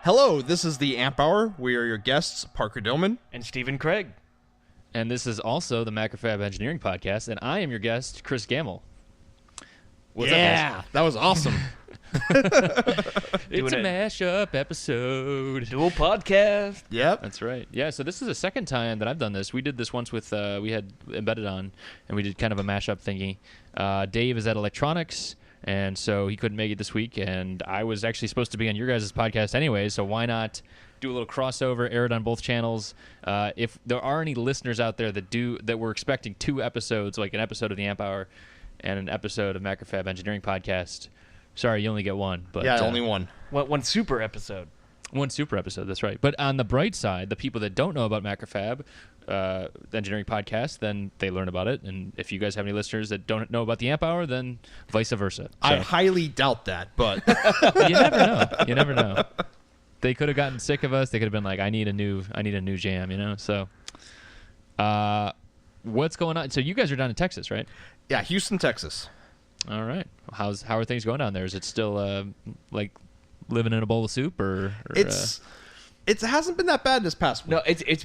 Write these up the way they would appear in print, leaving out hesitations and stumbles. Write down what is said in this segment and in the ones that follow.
Hello, this is the Amp Hour. We are your guests, Parker Dillman. And Stephen Craig. And this is also the Mashuppery Engineering Podcast, and I am your guest, Chris Gamble. What's up, guys? That was awesome. It's a mashup episode. Dual podcast. Yep. That's right. Yeah, so this is the second time that I've done this. We did this once with, we had Embedded on, and we did kind of a mashup thingy. Dave is at Electronics, and so he couldn't make it this week, and I was actually supposed to be on your guys' podcast anyway, so why not do a little crossover, air it on both channels. If there are any listeners out there that were expecting 2 episodes, like an episode of the Amp Hour and an episode of Mashuppery Engineering Podcast, sorry, you only get one. But yeah, only one. One super episode. One super episode, that's right. But on the bright side, the people that don't know about Mashuppery Engineering Podcast, then they learn about it. And if you guys have any listeners that don't know about the Amp Hour, then vice versa. So, I highly doubt that, but you never know. You never know. They could have gotten sick of us. They could have been like, I need a new jam, you know? So what's going on? So you guys are down in Texas, right? yeah, Houston, Texas. All right. How are things going down there? Is it still like living in a bowl of soup, or It hasn't been that bad this past week. No, it's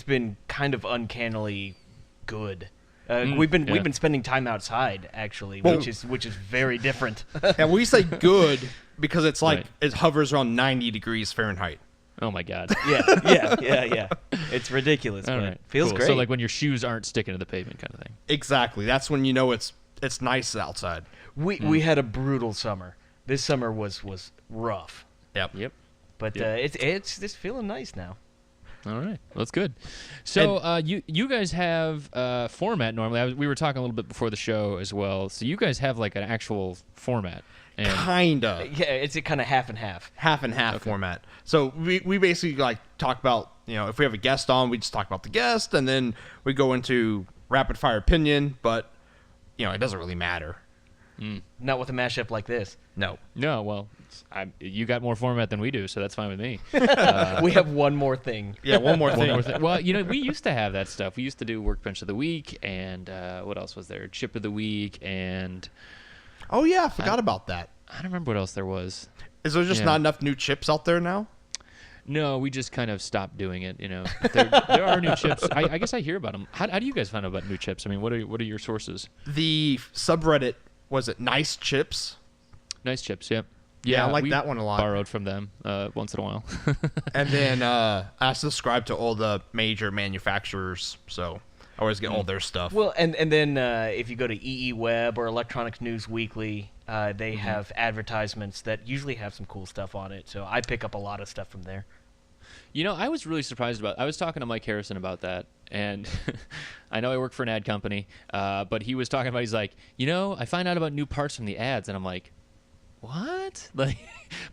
been kind of uncannily good. We've been spending time outside actually, Well, which is very different. And we say good because it's like Right. it hovers around 90 degrees Fahrenheit. Oh my God. yeah. It's ridiculous, All but right. feels Cool. great. So like when your shoes aren't sticking to the pavement kind of thing. Exactly. That's when you know it's nice outside. we had a brutal summer. This summer was rough, Yep. but Yep. it's feeling nice now. All right. Well, that's good. So you guys have format normally. We were talking a little bit before the show as well. So you guys have like an actual format. And Kinda. Yeah, it's a kind of half and half. Half and half format. So we basically like talk about, if we have a guest on, we just talk about the guest, and then we go into rapid fire opinion, but it doesn't really matter. Not with a mashup like this. No. No, well, you got more format than we do, so that's fine with me. We have one more thing. Yeah, one more thing. Well, we used to have that stuff. We used to do Workbench of the Week, and what else was there? Chip of the Week, and Oh yeah, I forgot about that. I don't remember what else there was. Is there just Yeah. not enough new chips out there now? No, we just kind of stopped doing it. There are new chips. I guess I hear about them. How do you guys find out about new chips? I mean, what are your sources? The subreddit, was it Nice Chips? Nice chips, yep. Yeah, I like we that one a lot. Borrowed from them once in a while. And then I subscribe to all the major manufacturers, so I always get all their stuff. Well, and then if you go to EE Web or Electronics News Weekly, they have advertisements that usually have some cool stuff on it. So I pick up a lot of stuff from there. I was really surprised I was talking to Mike Harrison about that, and I know I work for an ad company, but he was talking about, he's like, I find out about new parts from the ads, and I'm like, what? Like,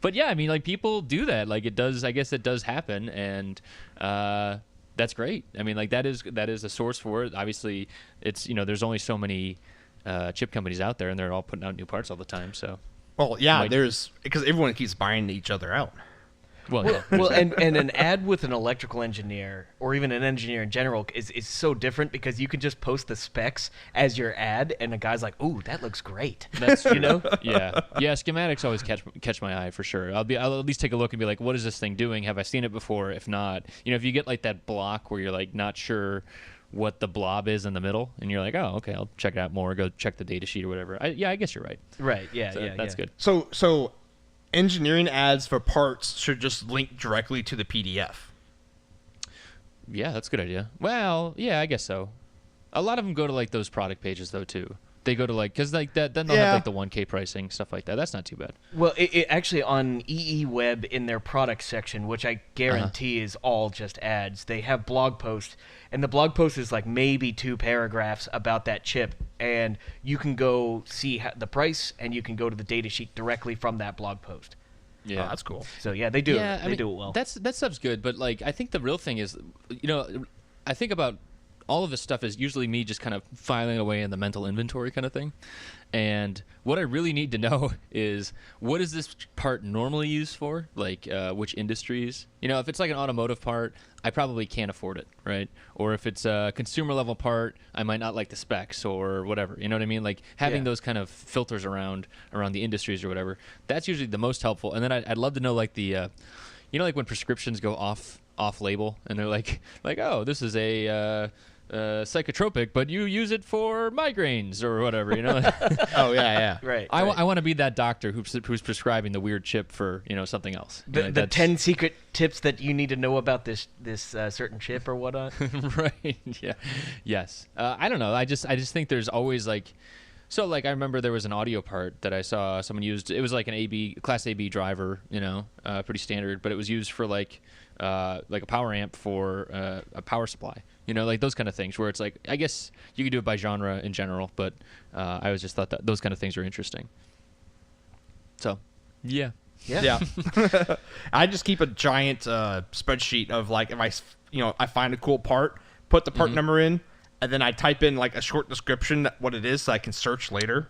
but yeah, I mean, like, people do that. Like, I guess it does happen, and that's great. I mean, like, that is a source for it. Obviously, it's, there's only so many chip companies out there, and they're all putting out new parts all the time, so. Well, yeah, Like- there's because everyone keeps buying each other out. Well, Well, and an ad with an electrical engineer or even an engineer in general is so different because you can just post the specs as your ad, and a guy's like, "Ooh, that looks great." That's true. Yeah. Schematics always catch my eye for sure. I'll at least take a look and be like, what is this thing doing? Have I seen it before? If not, if you get like that block where you're like not sure what the blob is in the middle, and you're like, oh, okay, I'll check it out more. Go check the data sheet or whatever. I guess you're right. Right? Yeah. So yeah. that's good. So engineering ads for parts should just link directly to the PDF. Yeah, that's a good idea. Well, yeah, I guess so. A lot of them go to like those product pages though too. They go to like, because like that, then they'll have like the 1K pricing, stuff like that. That's not too bad. Well, it actually on EE Web in their product section, which I guarantee is all just ads, they have blog posts, and the blog post is like maybe 2 paragraphs about that chip, and you can go see the price, and you can go to the data sheet directly from that blog post. Yeah, Oh, that's cool. So yeah, they do Yeah, it. I They mean, do it well. That stuff's good, but like I think the real thing is, I think about all of this stuff is usually me just kind of filing away in the mental inventory kind of thing. And what I really need to know is, what is this part normally used for? Like, which industries? If it's like an automotive part, I probably can't afford it, right? Or if it's a consumer level part, I might not like the specs or whatever. You know what I mean? Like having those kind of filters around the industries or whatever. That's usually the most helpful. And then I'd love to know like the like when prescriptions go off label and they're like, oh, this is a psychotropic, but you use it for migraines or whatever, Oh yeah. Right. I want to be that doctor who's prescribing the weird chip for something else. The 10 secret tips that you need to know about this certain chip or whatnot. Right. Yeah. Yes. I don't know. I just think there's always like. So, like, I remember there was an audio part that I saw someone used. It was like an Class AB driver, pretty standard, but it was used for like a power amp for a power supply, like those kind of things where it's like, I guess you could do it by genre in general, but I always just thought that those kind of things are interesting. So, yeah. I just keep a giant spreadsheet of like if I find a cool part, put the part number in. And then I type in like a short description what it is so I can search later.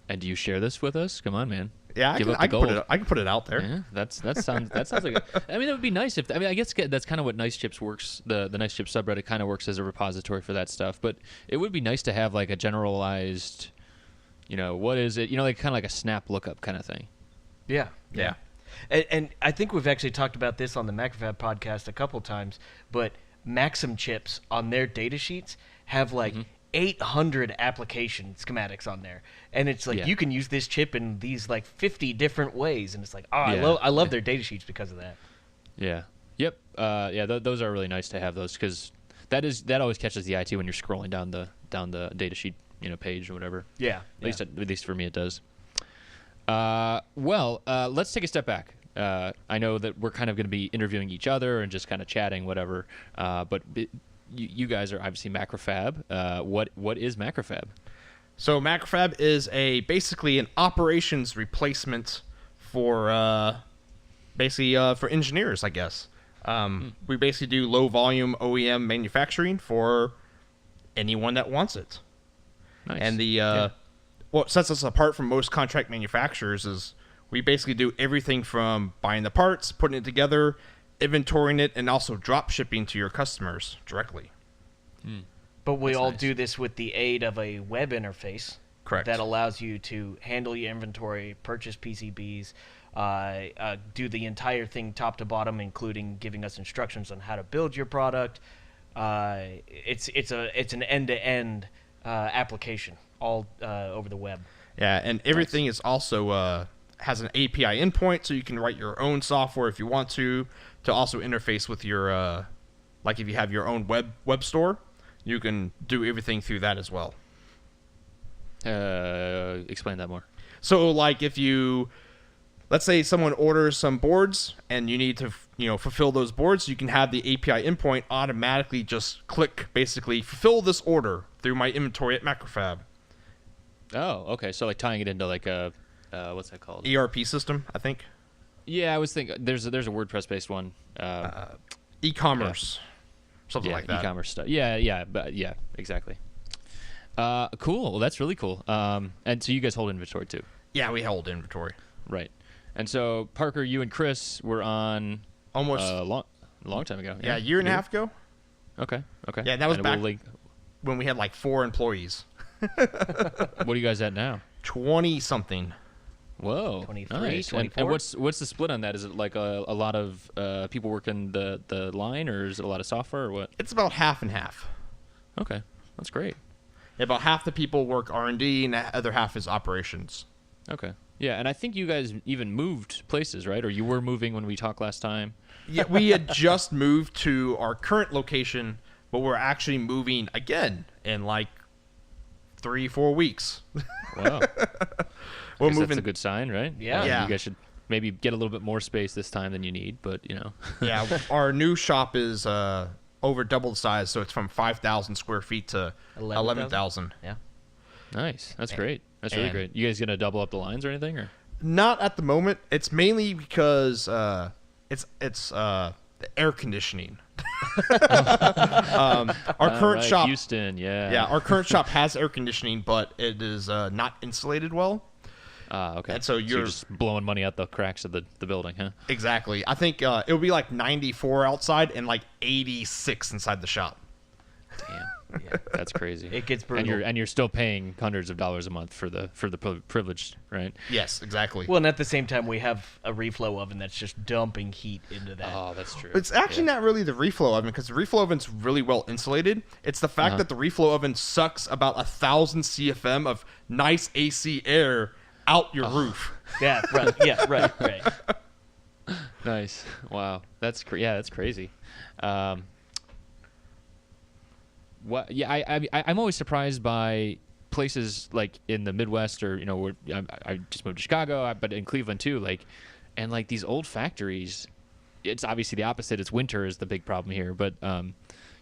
And do you share this with us? Come on, man. Yeah, I can put it out there. Yeah, that sounds like I mean, it would be nice if I guess that's kind of what Nice Chips works. The Nice Chips subreddit kind of works as a repository for that stuff. But it would be nice to have like a generalized, what is it? Like kind of like a snap lookup kind of thing. Yeah. And I think we've actually talked about this on the Macrofab podcast a couple times, but Maxim chips on their data sheets have like 800 application schematics on there, and it's like you can use this chip in these like 50 different ways, and it's like I love their data sheets because of that. Yeah. Yep. Those are really nice to have those because that always catches the eye too when you're scrolling down the data sheet page or whatever. Yeah. At least for me it does. Let's take a step back. I know that we're kind of going to be interviewing each other and just kind of chatting, whatever. But you guys are obviously Macrofab. What is Macrofab? So Macrofab is basically an operations replacement for for engineers, I guess. We basically do low volume OEM manufacturing for anyone that wants it. Nice. And what sets us apart from most contract manufacturers is we basically do everything from buying the parts, putting it together, inventorying it, and also drop shipping to your customers directly. But we That's all nice. do this with the aid of a web interface. Correct. That allows you to handle your inventory, purchase PCBs, do the entire thing top to bottom, including giving us instructions on how to build your product. It's an end-to-end application all over the web. Yeah, and everything is also has an API endpoint, so you can write your own software if you want to also interface with your like if you have your own web store, you can do everything through that as well. Explain that more. So like let's say someone orders some boards and you need to fulfill those boards, you can have the API endpoint automatically just click basically fulfill this order through my inventory at Macrofab. Oh, okay. So like tying it into like a what's that called? ERP system, I think. Yeah, I was thinking there's a WordPress based one. E-commerce, something like that. E-commerce stuff. Yeah, exactly. Cool. Well, that's really cool. And so you guys hold inventory too. Yeah, we hold inventory. Right. And so Parker, you and Chris were on Almost a long time ago. a year and a half ago. Okay. Yeah, that was And back we'll when we had like 4 employees. what are you guys at now? 20 something. Whoa, 23, nice. 24? And what's the split on that? Is it like a lot of people working the line, or is it a lot of software, or what? It's about half and half. Okay, that's great. About half the people work R&D and the other half is operations. Okay, yeah, and I think you guys even moved places, right? Or you were moving when we talked last time. Yeah, we had just moved to our current location, but we're actually moving again in like 3-4 weeks. Wow. We're Guess moving. That's a good sign, right? Yeah. You guys should maybe get a little bit more space this time than you need, but Yeah, our new shop is over double the size, so it's from 5,000 square feet to 11,000. Yeah. Nice. That's great. That's really and- great. You guys gonna double up the lines or anything, or? Not at the moment. It's mainly because it's the air conditioning. Our current Right, shop, Houston, yeah, our current shop has air conditioning, but it is not insulated well. Okay. And so you're just blowing money out the cracks of the building, huh? Exactly. I think it'll be like 94 outside and like 86 inside the shop. Damn. That's crazy. It gets And brutal. you're still paying hundreds of dollars a month for the privilege, right? Yes, exactly. Well, and at the same time, we have a reflow oven that's just dumping heat into that. Oh, that's true. It's actually not really the reflow oven, because the reflow oven's really well insulated. It's the fact that the reflow oven sucks about 1,000 CFM of nice AC air out your roof. Yeah, right. Yeah, right. Nice. Wow. That's that's crazy. What? Yeah, I'm always surprised by places like in the Midwest, or where I just moved to Chicago, but in Cleveland too. Like, and like these old factories, it's obviously the opposite. It's winter is the big problem here, but they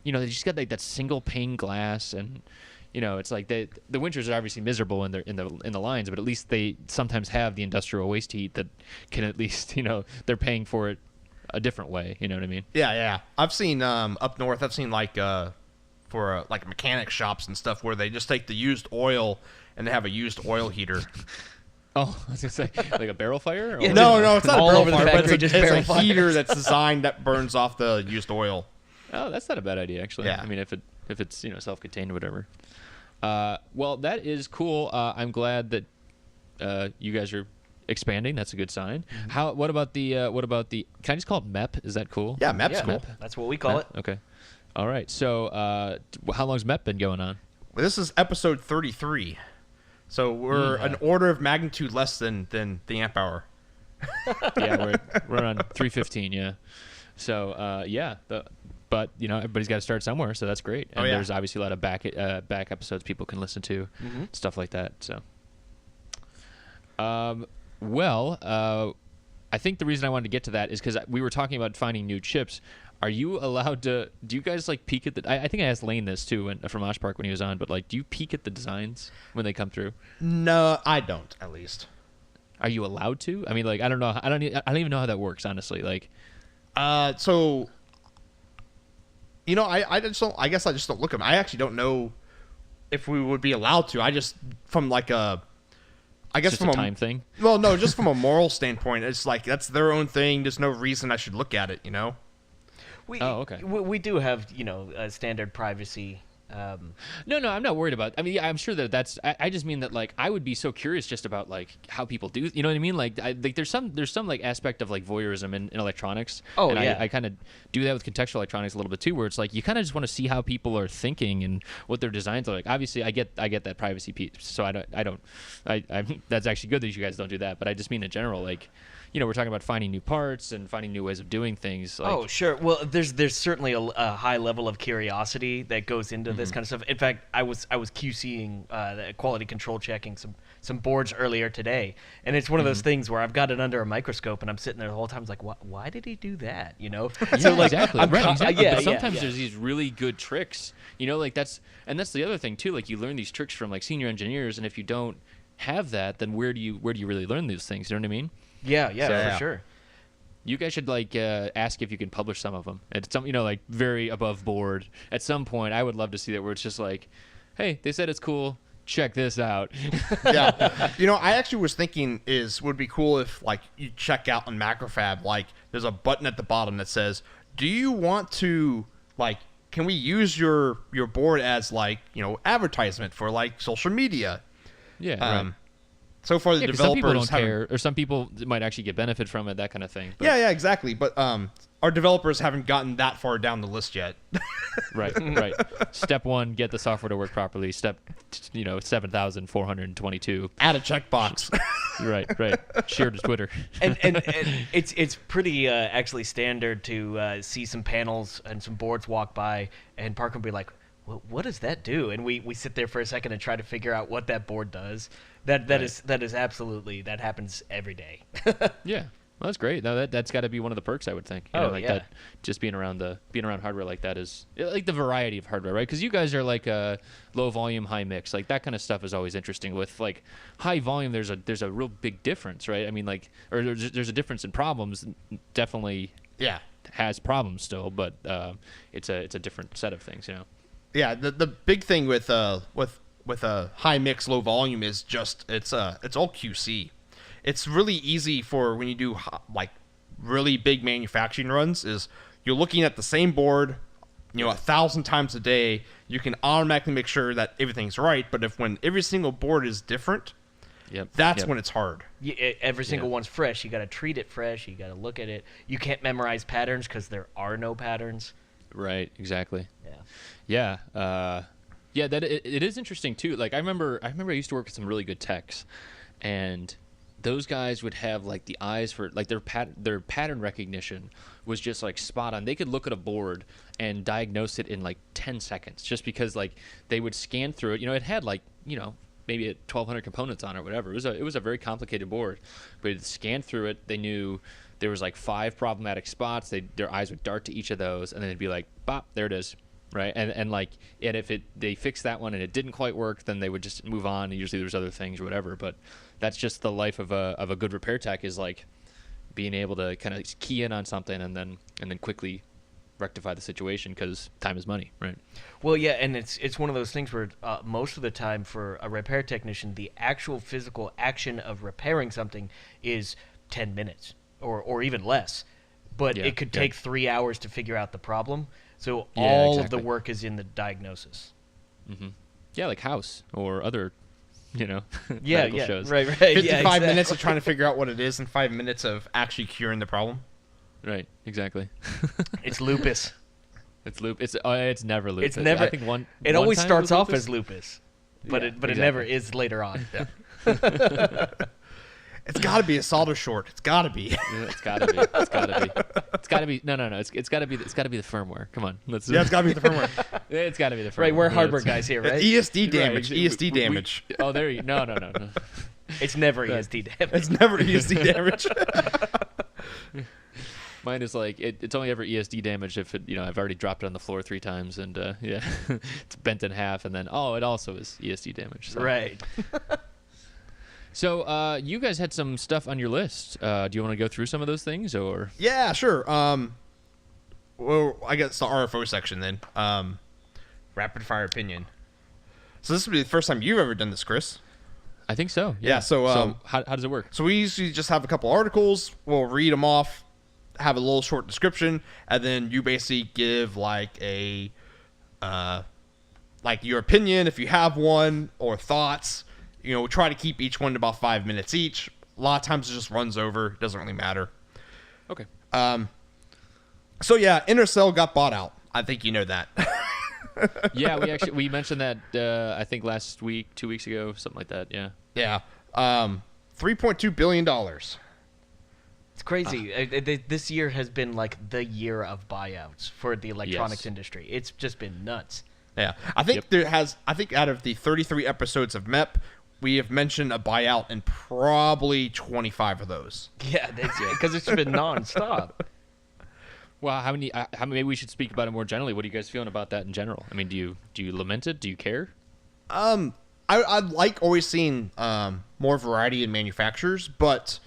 just got like that single pane glass, and it's like the winters are obviously miserable in the lines, but at least they sometimes have the industrial waste heat that can at least they're paying for it a different way. You know what I mean? Yeah. I've seen up north. I've seen like for like mechanic shops and stuff where they just take the used oil and they have a used oil heater. Oh, I was gonna say like a barrel fire. Or Yeah, No, it's not all a barrel over the fire, but factory, it's just a barrel fire. heater that's designed that burns off the used oil. Oh, that's not a bad idea, actually. Yeah. I mean, if it's self-contained or whatever. Well, that is cool. I'm glad that you guys are expanding. That's a good sign. Mm-hmm. What about the? Can I just call it MEP? Is that cool? Yeah, MEP's cool. That's what we call it. Okay. All right. So, how long's MEP been going on? Well, this is episode 33, so we're an order of magnitude less than the amp hour. Yeah, we're on 315. Yeah. So, but everybody's got to start somewhere, so that's great. And there's obviously a lot of back episodes people can listen to, stuff like that. So, I think the reason I wanted to get to that is because we were talking about finding new chips. Are you allowed to? Do you guys like peek at the? I think I asked Lane this too from Osh Park when he was on. But like, do you peek at the designs when they come through? No, I don't. At least. Are you allowed to? I mean, like, I don't know. I don't even know how that works, honestly. Like, so. I just don't. I guess I just don't look at them. I actually don't know if we would be allowed to. I just from like a. I guess just from a time thing. Well, no, just from a moral standpoint, it's like that's their own thing. There's no reason I should look at it. Okay. We do have a standard privacy. No, I'm not worried about. I mean, yeah, I'm sure that's. I just mean that like I would be so curious just about like how people do. You know what I mean? Like, there's some like aspect of like voyeurism in electronics. Oh, and yeah. I kind of do that with contextual electronics a little bit too, where it's like you kind of just want to see how people are thinking and what their designs are like. Obviously, I get that privacy piece, so I don't. That's actually good that you guys don't do that, but I just mean in general, like. We're talking about finding new parts and finding new ways of doing things. Like, Oh, sure. Well, there's certainly a high level of curiosity that goes into this kind of stuff. In fact, I was QCing, the quality control checking some boards earlier today, and it's one of those things where I've got it under a microscope and I'm sitting there the whole time. It's like, why did he do that? So like, exactly. Exactly. Yeah, but sometimes yeah. there's these really good tricks. Like that's the other thing too. Like you learn these tricks from like senior engineers, and if you don't have that, then where do you really learn these things? You know what I mean? Yeah, for sure. You guys should like ask if you can publish some of them. It's some like very above board. At some point, I would love to see that where it's just like, hey, they said it's cool. Check this out. Yeah. I actually was thinking would be cool if like you check out on Macrofab, like there's a button at the bottom that says, do you want to like, can we use your board as like, advertisement for like social media? Yeah. Right. So far, the 'cause developers some people don't haven't- care, or some people might actually get benefit from it, that kind of thing. But, Yeah, exactly. But our developers haven't gotten that far down the list yet. Right. Step 1, get the software to work properly. Step 7,422. Add a checkbox. Right. Share to Twitter. and it's pretty actually standard to see some panels and some boards walk by, and Parker will be like, what does that do? And we sit there for a second and try to figure out what that board does. That is absolutely, that happens every day. Yeah. Well, that's great. No, that's got to be one of the perks, I would think. That, just being around hardware like that is like the variety of hardware, right? Because you guys are like a low volume, high mix. Like that kind of stuff is always interesting. With like high volume, there's a real big difference, right? I mean, like, or there's a difference in problems. Definitely, has problems still, but it's a different set of things, Yeah, the big thing with a high mix, low volume is just it's all QC. It's really easy for when you do like really big manufacturing runs. Is you're looking at the same board 1,000 times a day, you can automatically make sure that everything's right. But when every single board is different, that's when it's hard. Every single one's fresh. You got to treat it fresh. You got to look at it. You can't memorize patterns because there are no patterns. Right. Exactly. Yeah. Yeah. That it is interesting too. Like I remember I used to work with some really good techs, and those guys would have like the eyes for like their pattern recognition was just like spot on. They could look at a board and diagnose it in like 10 seconds, just because like they would scan through it. It had like maybe 1,200 components on it or whatever. It was a very complicated board, but it scanned through it. They knew there was like 5 problematic spots. Their eyes would dart to each of those, and then they'd be like, "Bop, there it is." Right, and if they fixed that one and it didn't quite work, then they would just move on. And usually there's other things or whatever. But that's just the life of a good repair tech, is like being able to kind of key in on something and then quickly rectify the situation, because time is money, right? Well, yeah, and it's one of those things where most of the time for a repair technician, the actual physical action of repairing something is 10 minutes or even less. But it could take 3 hours to figure out the problem. So all of the work is in the diagnosis. Mm-hmm. Yeah, like House or other, medical shows. Right. 55 minutes of trying to figure out what it is and 5 minutes of actually curing the problem. Right, exactly. It's lupus. It's never lupus. It's never. I think one. It one always time starts it was off lupus. as lupus, but it exactly. never is later on. It's got to be a solder short. It's got to be. Yeah, it's got to be. It's got to be. No. It's got to be. It's got to be the firmware. Come on. It's got to be the firmware. It's got to be the firmware. Right, we're hardware guys here, right? ESD damage. Right. ESD damage. Oh, there you. No. It's never ESD damage. It's never ESD damage. Mine is like it's only ever ESD damage if I've already dropped it on the floor 3 times and it's bent in half, and then it also is ESD damage. So. Right. So you guys had some stuff on your list. Do you want to go through some of those things, or? Yeah, sure. Well, I guess the RFO section then. Rapid fire opinion. So this would be the first time you've ever done this, Chris. I think so. Yeah. So how does it work? So we usually just have a couple articles. We'll read them off, have a little short description, and then you basically give like a like your opinion if you have one, or thoughts. Try to keep each one to about 5 minutes each. A lot of times it just runs over. It doesn't really matter. Okay. So yeah, Intercell got bought out. I think you know that. Yeah, we mentioned that I think last week, 2 weeks ago, something like that. Yeah. Yeah. $3.2 billion. It's crazy. This year has been like the year of buyouts for the electronics industry. It's just been nuts. Yeah. I think I think out of the 33 episodes of MEP, we have mentioned a buyout in probably 25 of those. Yeah, because it's been nonstop. Well, how many? Maybe we should speak about it more generally. What are you guys feeling about that in general? I mean, do you lament it? Do you care? I like always seeing more variety in manufacturers, but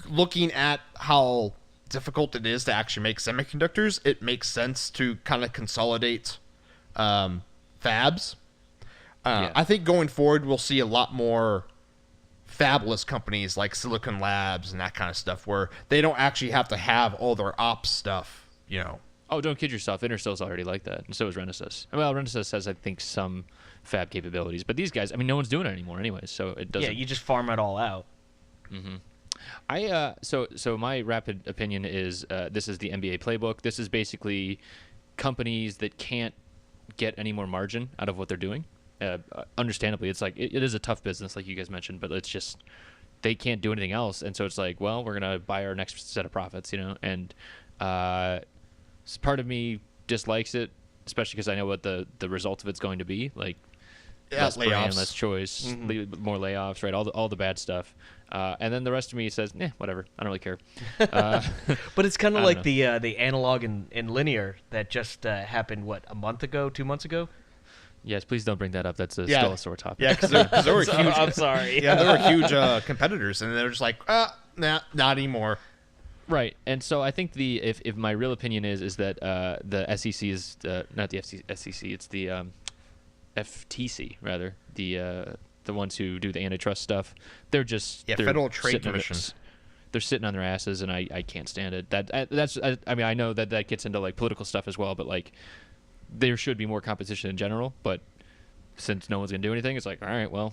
looking at how difficult it is to actually make semiconductors, it makes sense to kind of consolidate fabs. I think going forward, we'll see a lot more fabless companies like Silicon Labs and that kind of stuff, where they don't actually have to have all their ops stuff, Oh, don't kid yourself. Interstell's already like that, and so is Renesas. Well, Renesas has, I think, some fab capabilities, but these guys, I mean, no one's doing it anymore anyways, so it doesn't. Yeah, you just farm it all out. Mm-hmm. So my rapid opinion is this is the NBA playbook. This is basically companies that can't get any more margin out of what they're doing. Understandably, it's like it is a tough business, like you guys mentioned, but it's just they can't do anything else, and so it's like, well, we're gonna buy our next set of profits, and part of me dislikes it, especially because I know what the result of it's going to be, like less brand, less choice, more layoffs, right? All the bad stuff, and then the rest of me says, whatever, I don't really care. But it's kind of like the analog and linear that just happened 2 months ago. Yes, please don't bring that up. That's still a sore topic. Yeah, because they were huge. I'm sorry. Yeah, they were huge competitors, and they're just like, nah, not anymore. Right, and so I think if my real opinion is that the SEC is not the SEC, it's the FTC rather, the ones who do the antitrust stuff. They're just Federal Trade Commission. They're sitting on their asses, and I can't stand it. I mean, I know that gets into like political stuff as well, but like there should be more competition in general, but since no one's gonna do anything, it's like, all right, well,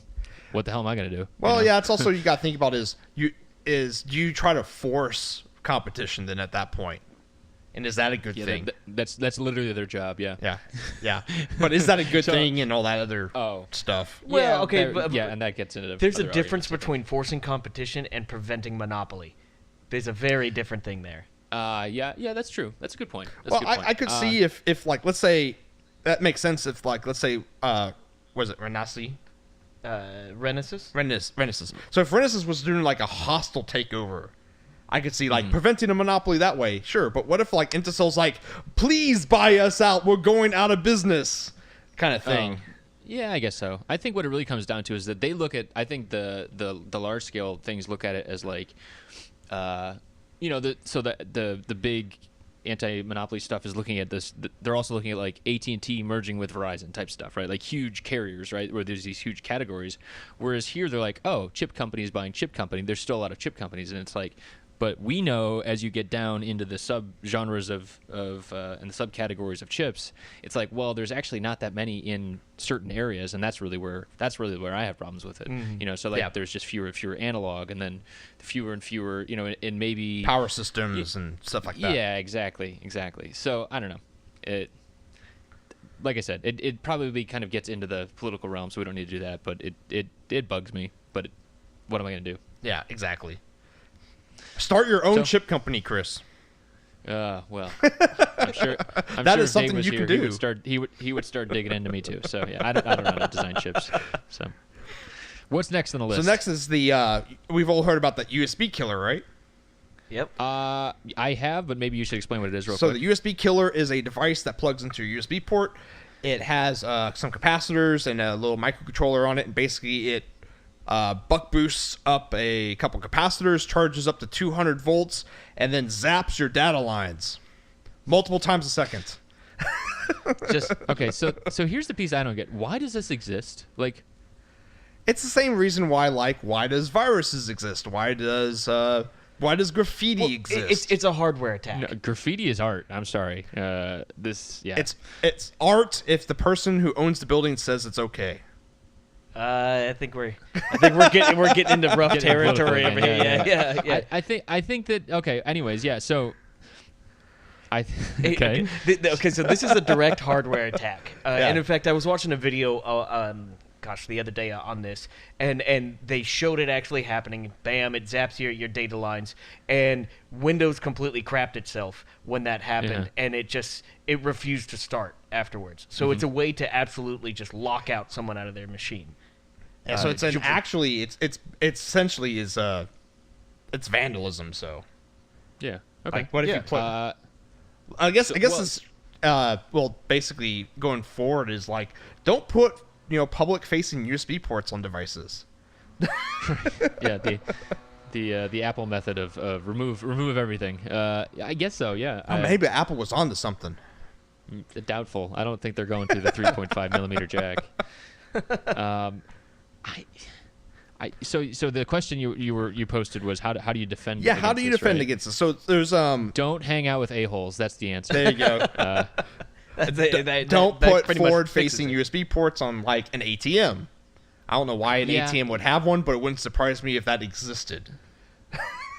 what the hell am I gonna do? Well, You know? yeah, it's also you got to think about do you try to force competition then at that point, and is that a good thing? That's literally their job. Yeah. Yeah. But is that a good thing and all that other stuff? Well, Yeah, okay, there- but and that gets into there's a other difference arguments, I think. between forcing competition and preventing monopoly. There's a very different thing there. Yeah, that's true. That's a good point. That's Well, a good point. I could see if like let's say that makes sense if like let's say was it Renassi? Renesis? Renesis. So if Renesis was doing like a hostile takeover, I could see like preventing a monopoly that way, sure. But what if like Intelsat's like, please buy us out, we're going out of business, kind of thing. Yeah, I guess so. I think what it really comes down to is that they look at. I think the large scale things look at it as like, the big anti-monopoly stuff is looking at this. They're also looking at like AT&T merging with Verizon type stuff, right? Like huge carriers, right? Where there's these huge categories. Whereas here they're like, oh, chip companies buying chip company. There's still a lot of chip companies, and it's like, but we know as you get down into the sub-genres of and the subcategories of chips, it's like, well, there's actually not that many in certain areas, and that's really where I have problems with it. You know, so like there's just fewer and fewer analog, and then fewer and fewer, you know, and maybe Power systems and stuff like that. Yeah, exactly. So I don't know. It, like I said, it probably kind of gets into the political realm, so we don't need to do that. But it bugs me. But what am I going to do? Yeah, exactly. Start your own chip company, Chris. Well, I'm sure That if is something Dave was you here, can do. He would start digging into me too. So yeah, I don't know how to design chips. So what's next on the list? So next is the we've all heard about that USB killer, right? Yep. I have, but maybe you should explain what it is real So quick. the USB killer is a device that plugs into your USB port. It has some capacitors and a little microcontroller on it, and basically it buck boosts up a couple capacitors, charges up to 200 volts, and then zaps your data lines multiple times a second. Just okay. So here's the piece I don't get. Why does this exist? Like, It's the same reason why does viruses exist? Why does graffiti exist? It's a hardware attack. no, graffiti is art. I'm sorry. It's art if the person who owns the building says it's okay. I think we're getting into rough territory over here. Yeah. I think that okay. Anyways, yeah. So Okay. Okay. So this is a direct hardware attack, and in fact, I was watching a video, the other day on this, and they showed it actually happening. Bam! It zaps your data lines, and Windows completely crapped itself when that happened, and it refused to start afterwards. So it's a way to absolutely just lock out someone out of their machine. And so it's essentially it's vandalism. So yeah. Okay. like, what if Yeah. you plug? I guess well- this basically going forward is like, don't put public facing USB ports on devices. Yeah. The Apple method of remove everything. I guess so. Yeah. Maybe Apple was onto something. Doubtful. I don't think they're going through the 3.5 millimeter jack. So the question you posted was how do you defend? Yeah, how do you defend right? against this? So there's Don't hang out with a-holes. That's the answer. there you go. Don't put pretty much forward-facing fixes USB ports on like an ATM. I don't know why an ATM would have one, but it wouldn't surprise me if that existed.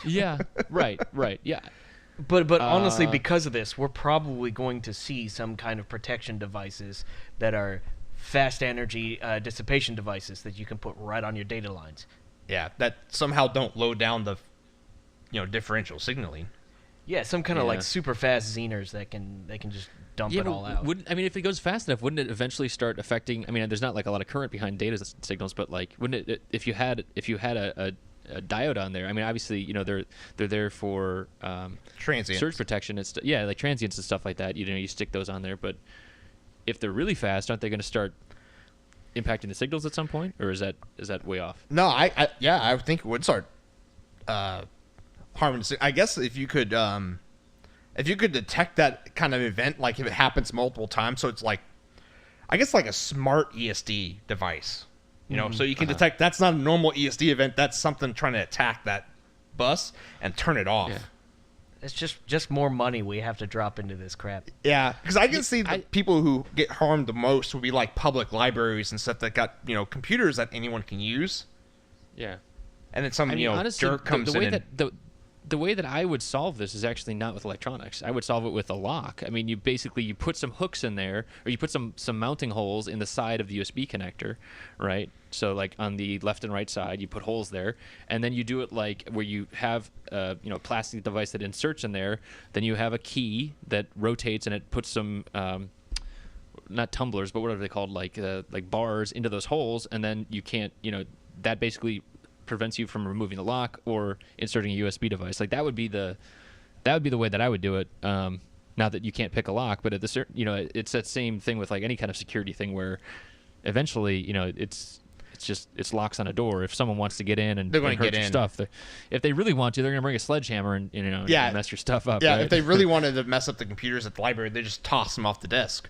Yeah. Right. Yeah. But honestly, because of this, we're probably going to see some kind of protection devices that are fast energy dissipation devices that you can put right on your data lines. Yeah, that somehow don't load down the differential signaling. Yeah, some kind of like super fast Zeners that they can just dump it all out. If it goes fast enough, wouldn't it eventually start affecting? I mean, there's not like a lot of current behind data signals, but like, wouldn't it if you had a diode on there? I mean, obviously, they're there for Transient surge protection. It's like transients and stuff like that. You stick those on there, but if they're really fast, aren't they going to start impacting the signals at some point, or is that way off? No, I think it would start harming. I guess if you could detect that kind of event, like if it happens multiple times, so it's like, I guess like a smart ESD device, so you can detect that's not a normal ESD event. That's something trying to attack that bus and turn it off. Yeah. It's just more money we have to drop into this crap. Yeah, because I can see the people who get harmed the most would be like public libraries and stuff that got computers that anyone can use. Yeah. And then some honestly, jerk comes the way in. the way that I would solve this is actually not with electronics. I would solve it with a lock. I mean, you put some hooks in there, or you put some mounting holes in the side of the USB connector, right? So like on the left and right side, you put holes there, and then you do it like where you have a plastic device that inserts in there. Then you have a key that rotates, and it puts some not tumblers, but what are they called? Like bars into those holes, and then you can't that basically prevents you from removing the lock or inserting a USB device. Like that would be the way that I would do it. Not that you can't pick a lock, but at the certain, it's that same thing with like any kind of security thing where eventually, it's locks on a door. If someone wants to get in and they're going to hurt get your in. stuff, if they really want to, they're going to bring a sledgehammer and and mess your stuff up. Yeah, right? if they really wanted to mess up the computers at the library, they just toss them off the desk.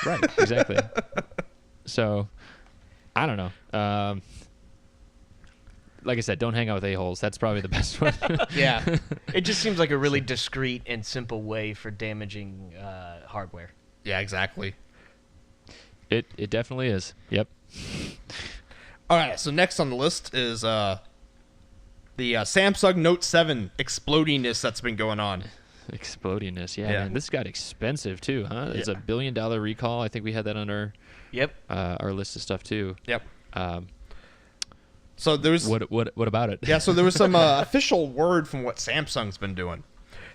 Right, exactly. So, I don't know. Like I said, don't hang out with a-holes. That's probably the best one. Yeah. It just seems like a really discreet and simple way for damaging hardware. Yeah, exactly. It definitely is. Yep. All right, so next on the list is the Samsung Note 7 explodingness that's been going on. Explodingness, yeah. Yeah. Man, this got expensive too, huh? It's Yeah. $1 billion recall. I think we had that on our list of stuff too. Yep. So there's What about it? Yeah, so there was some official word from what Samsung's been doing.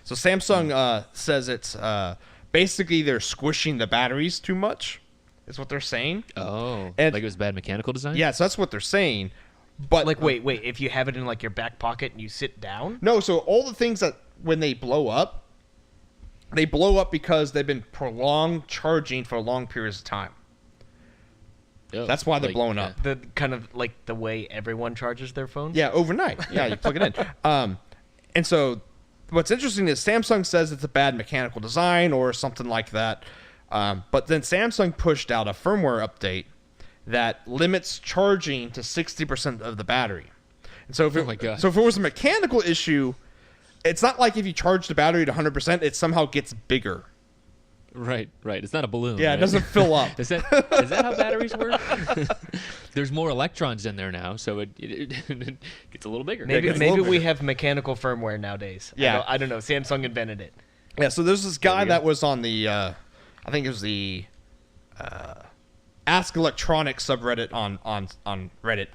So Samsung says it's basically they're squishing the batteries too much, is what they're saying. Oh, And- like it was bad mechanical design? Yeah, so that's what they're saying. But Like, wait, if you have it in like your back pocket and you sit down? no, so all the things that when they blow up because they've been prolonged charging for long periods of time. Oh, That's why they're like, blowing up. The kind of like the way everyone charges their phones? Yeah, overnight. Yeah, you plug it in. And so what's interesting is Samsung says it's a bad mechanical design or something like that. But then Samsung pushed out a firmware update that limits charging to 60% of the battery. And so Oh my God. so if it was a mechanical issue, it's not like if you charge the battery to 100%, it somehow gets bigger. Right. It's not a balloon. Yeah, right? it doesn't fill up. Is that how batteries work? There's more electrons in there now, so it gets a little bigger. Maybe gets a little we bigger. have mechanical firmware nowadays. Yeah. I don't know. Samsung invented it. Yeah, so there's this guy we go. that was on the, I think it was the Ask Electronics subreddit on Reddit.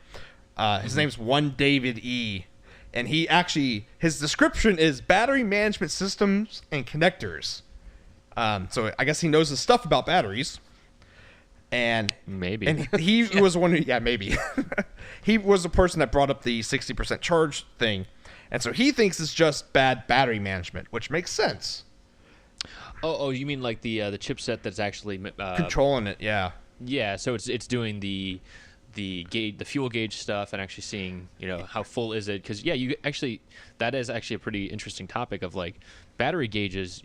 His name's One David E. And he actually, his description is battery management systems and connectors. So I guess he knows his stuff about batteries. And Maybe. And he was the one who, yeah, maybe. He was the person that brought up the 60% charge thing. And so he thinks it's just bad battery management, which makes sense. Oh, you mean like the chipset that's actually Controlling it, yeah. Yeah, so it's doing the gauge, the fuel gauge stuff, and actually seeing how full is it? Because that is actually a pretty interesting topic of like battery gauges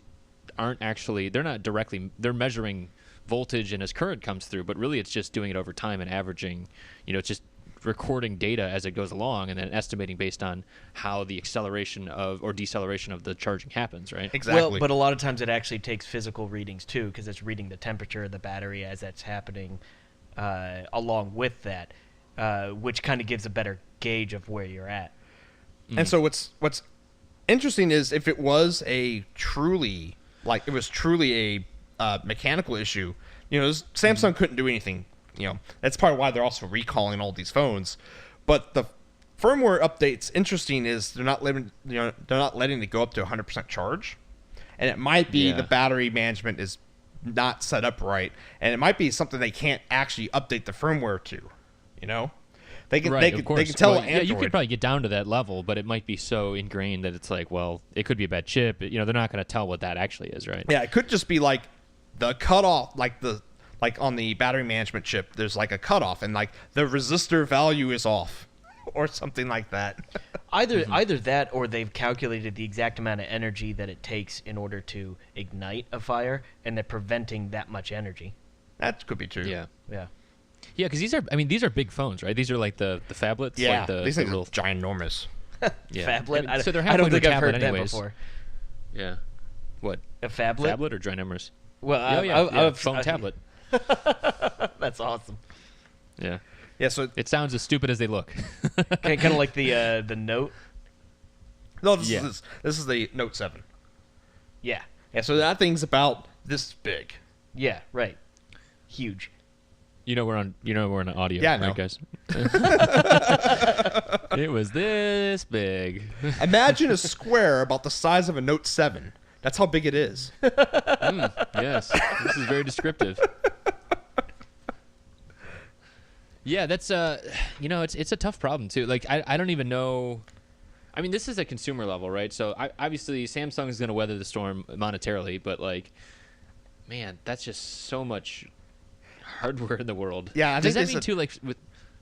they're measuring voltage and as current comes through, but really it's just doing it over time and averaging. It's just recording data as it goes along and then estimating based on how the acceleration or deceleration of the charging happens, right? Exactly. Well, but a lot of times it actually takes physical readings too, because it's reading the temperature of the battery as that's happening along with that, which kind of gives a better gauge of where you're at. And so what's interesting is if it was truly a mechanical issue, Samsung couldn't do anything. That's part of why they're also recalling all these phones. But the firmware update's interesting is they're not letting it go up to 100% charge, and it might be the battery management is not set up right, and it might be something they can't actually update the firmware to. They can Right, they of can, course. they can tell Well, Android. yeah, you could probably get down to that level, but it might be so ingrained that it's like, well, it could be a bad chip. They're not going to tell what that actually is, right? Yeah, it could just be like the cutoff, like on the battery management chip, there's like a cutoff, and like the resistor value is off, or something like that. Either that, or they've calculated the exact amount of energy that it takes in order to ignite a fire, and they're preventing that much energy. That could be true. Yeah. Yeah. Yeah, because these are big phones, right? These are like the phablets. Yeah, like these the things little are ginormous. Yeah. Phablet. So they're I don't halfway to think a I've heard tablet that anyways. before. Yeah. What? A phablet? Tablet or dry numbers? Well, Oh, yeah. Phone tablet. That's awesome. Yeah. Yeah, so It sounds as stupid as they look. Kind of like the Note. no, this Yeah. is the Note 7. Yeah. Yeah, so that thing's about this big. Yeah. Right. Huge. we're on audio, Yeah, I know. right, guys? It was this big. Imagine a square about the size of a Note 7. That's how big it is. Yes, this is very descriptive. Yeah, that's it's a tough problem too. Like I don't even know. I mean, this is a consumer level, right? So obviously Samsung is going to weather the storm monetarily, but like, man, that's just so much hardware in the world. Yeah, I does think that mean too? Like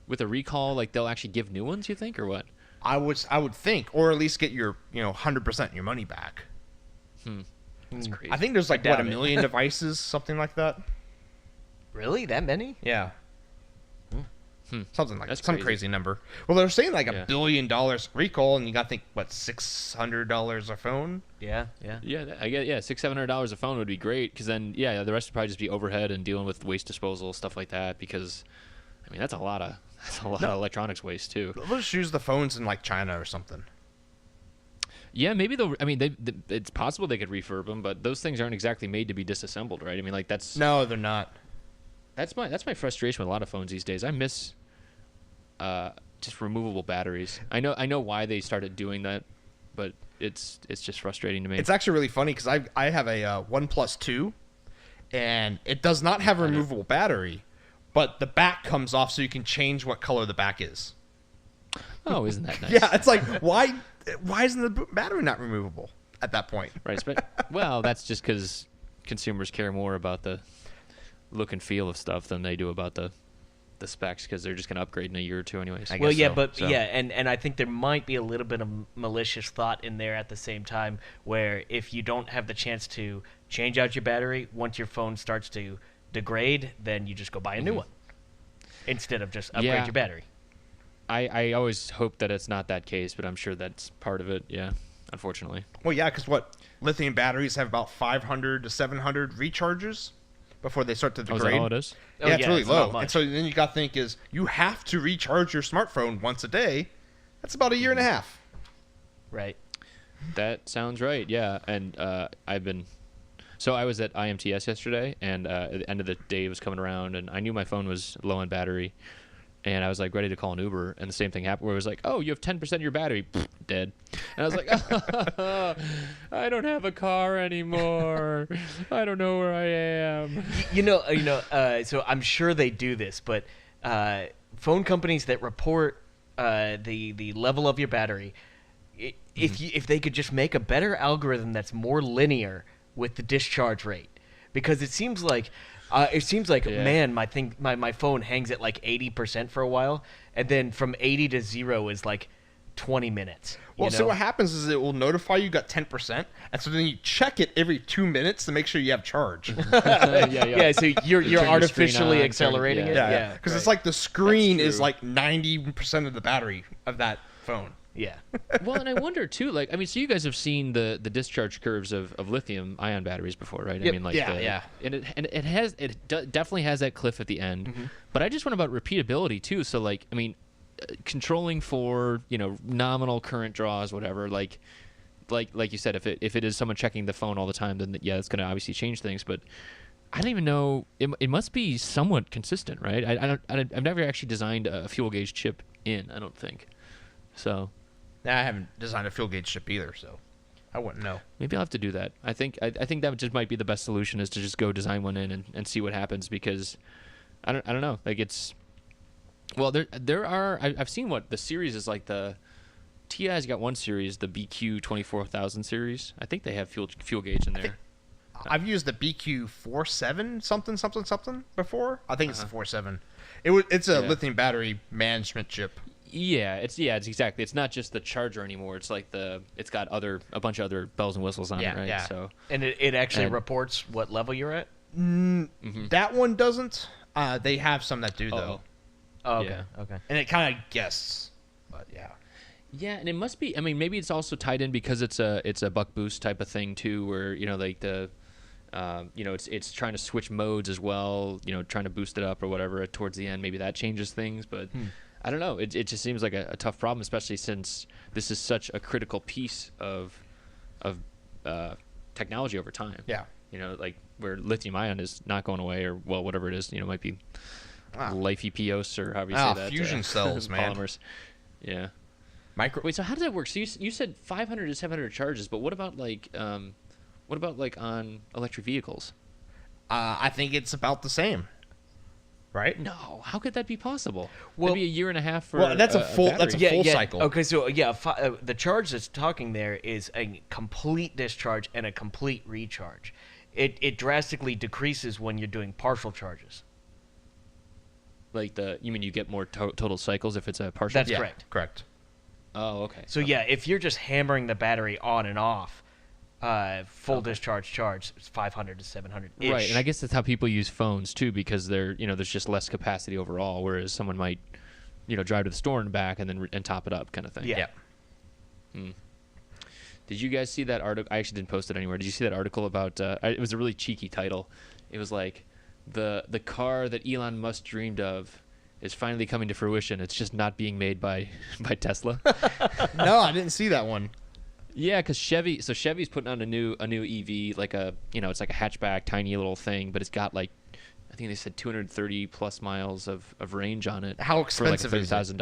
with a recall, like they'll actually give new ones? You think, or what? I would think, or at least get your 100% your money back. That's crazy. I think there's like doubt what, a it. million devices, something like that. Really? That many? Yeah. Something like That's some crazy. crazy number. Well, they're saying like Yeah. $1 billion recall, and you got to think what, $600 a phone. Yeah. Yeah. Yeah, I get $600-700 a phone would be great because then the rest would probably just be overhead and dealing with waste disposal stuff like that. Because I mean that's a lot of electronics waste too. Let's just use the phones in like China or something. Yeah, maybe they'll. I mean, it's possible they could refurb them, but those things aren't exactly made to be disassembled, right? I mean, like that's No, they're not. that's my frustration with a lot of phones these days. I miss just removable batteries. I know why they started doing that, but it's just frustrating to me. It's actually really funny because I have a OnePlus 2, and it does not have a removable battery, but the back comes off so you can change what color the back is. Oh, isn't that nice? Yeah, it's like why isn't the battery not removable at that point? Right. Well, that's just because consumers care more about the look and feel of stuff than they do about the specs because they're just going to upgrade in a year or two anyways. Well, yeah, so. but So- yeah, and I think there might be a little bit of malicious thought in there at the same time, where if you don't have the chance to change out your battery once your phone starts to degrade, then you just go buy a new one instead of just upgrade Yeah. your battery. I always hope that it's not that case, but I'm sure that's part of it. Yeah, unfortunately. Well, yeah, because lithium batteries have about 500 to 700 recharges before they start to Oh, degrade. is that all it is? Yeah, Oh, it's yeah, really it's not low. much. And so then you got to think is you have to recharge your smartphone once a day. That's about a year and a half. Right. That sounds right. Yeah, and So I was at IMTS yesterday, and at the end of the day was coming around, and I knew my phone was low on battery, and I was like ready to call an Uber, and the same thing happened where it was like, oh, you have 10% of your battery, dead. And I was like, I don't have a car anymore. I don't know where I am. So I'm sure they do this, but phone companies that report the level of your battery, if they could just make a better algorithm that's more linear with the discharge rate, because it seems like Yeah. man, my phone hangs at like 80% for a while, and then from 80 to 0 is like 20 minutes. Well, so what happens is it will notify you got 10%, and so then you check it every 2 minutes to make sure you have charge. Yeah, so you're Turn your artificially screen on, accelerating turn- it. Yeah, because it's right. like the screen That's is true. like 90% of the battery of that phone. Yeah. Well, and I wonder too, like, I mean, so you guys have seen the discharge curves of lithium ion batteries before, right? I Yep. mean, like, Yeah. and it definitely has that cliff at the end. But I just wonder about repeatability too. So, like, I mean, controlling for nominal current draws, whatever. Like you said, if it is someone checking the phone all the time, then yeah, it's going to obviously change things. But I don't even know. It must be somewhat consistent, right? I've never actually designed a fuel gauge chip in. I don't think so. I haven't designed a fuel gauge chip either, so I wouldn't know. Maybe I'll have to do that. I think that just might be the best solution is to just go design one in and see what happens, because I don't know. Like, it's, well, there are, I've seen what the series is like. The TI's got one series, the BQ 24000 series. I think they have fuel gauge in there. I've used the BQ47 something before. I think it's the 47. It's a Yeah. lithium battery management chip. Yeah, it's exactly. It's not just the charger anymore. It's like it's got a bunch of other bells and whistles on Yeah, it, right? yeah. So And it actually And- reports what level you're at? That one doesn't. They have some that do though, Uh-oh. Oh, okay. Yeah. Okay. and it kind of guesses. But yeah, Yeah, and it must be. I mean, maybe it's also tied in because it's a buck boost type of thing too, where like it's trying to switch modes as well. Trying to boost it up or whatever towards the end. Maybe that changes things, but I don't know. It just seems like a tough problem, especially since this is such a critical piece of technology over time. Yeah. Like where lithium ion is not going away, or well, whatever it is. Might be life EPOs or however you say that. Fusion cells, man. Polymers. Yeah. Wait, so how does that work? So you said 500 to 700 charges, but what about like on electric vehicles? I think it's about the same, right? No, how could that be possible? Well, maybe a year and a half for that's a full battery. cycle. Okay, so the charge that's talking there is a complete discharge and a complete recharge. It drastically decreases when you're doing partial charges. Like you mean you get more total cycles if it's a partial? That's correct. Correct. Oh, okay. So if you're just hammering the battery on and off, full discharge charge is 500 to 700. Right, and I guess that's how people use phones too, because there's just less capacity overall, whereas someone might drive to the store and back and then and top it up kind of thing. Yeah. Did you guys see that article? I actually didn't post it anywhere. Did you see that article about? It was a really cheeky title. It was like the car that Elon Musk dreamed of is finally coming to fruition. It's just not being made by Tesla. No, I didn't see that one. Yeah, because Chevy's putting out a new EV, like it's like a hatchback, tiny little thing, but it's got like, I think they said 230 plus miles of range on it. How expensive is it?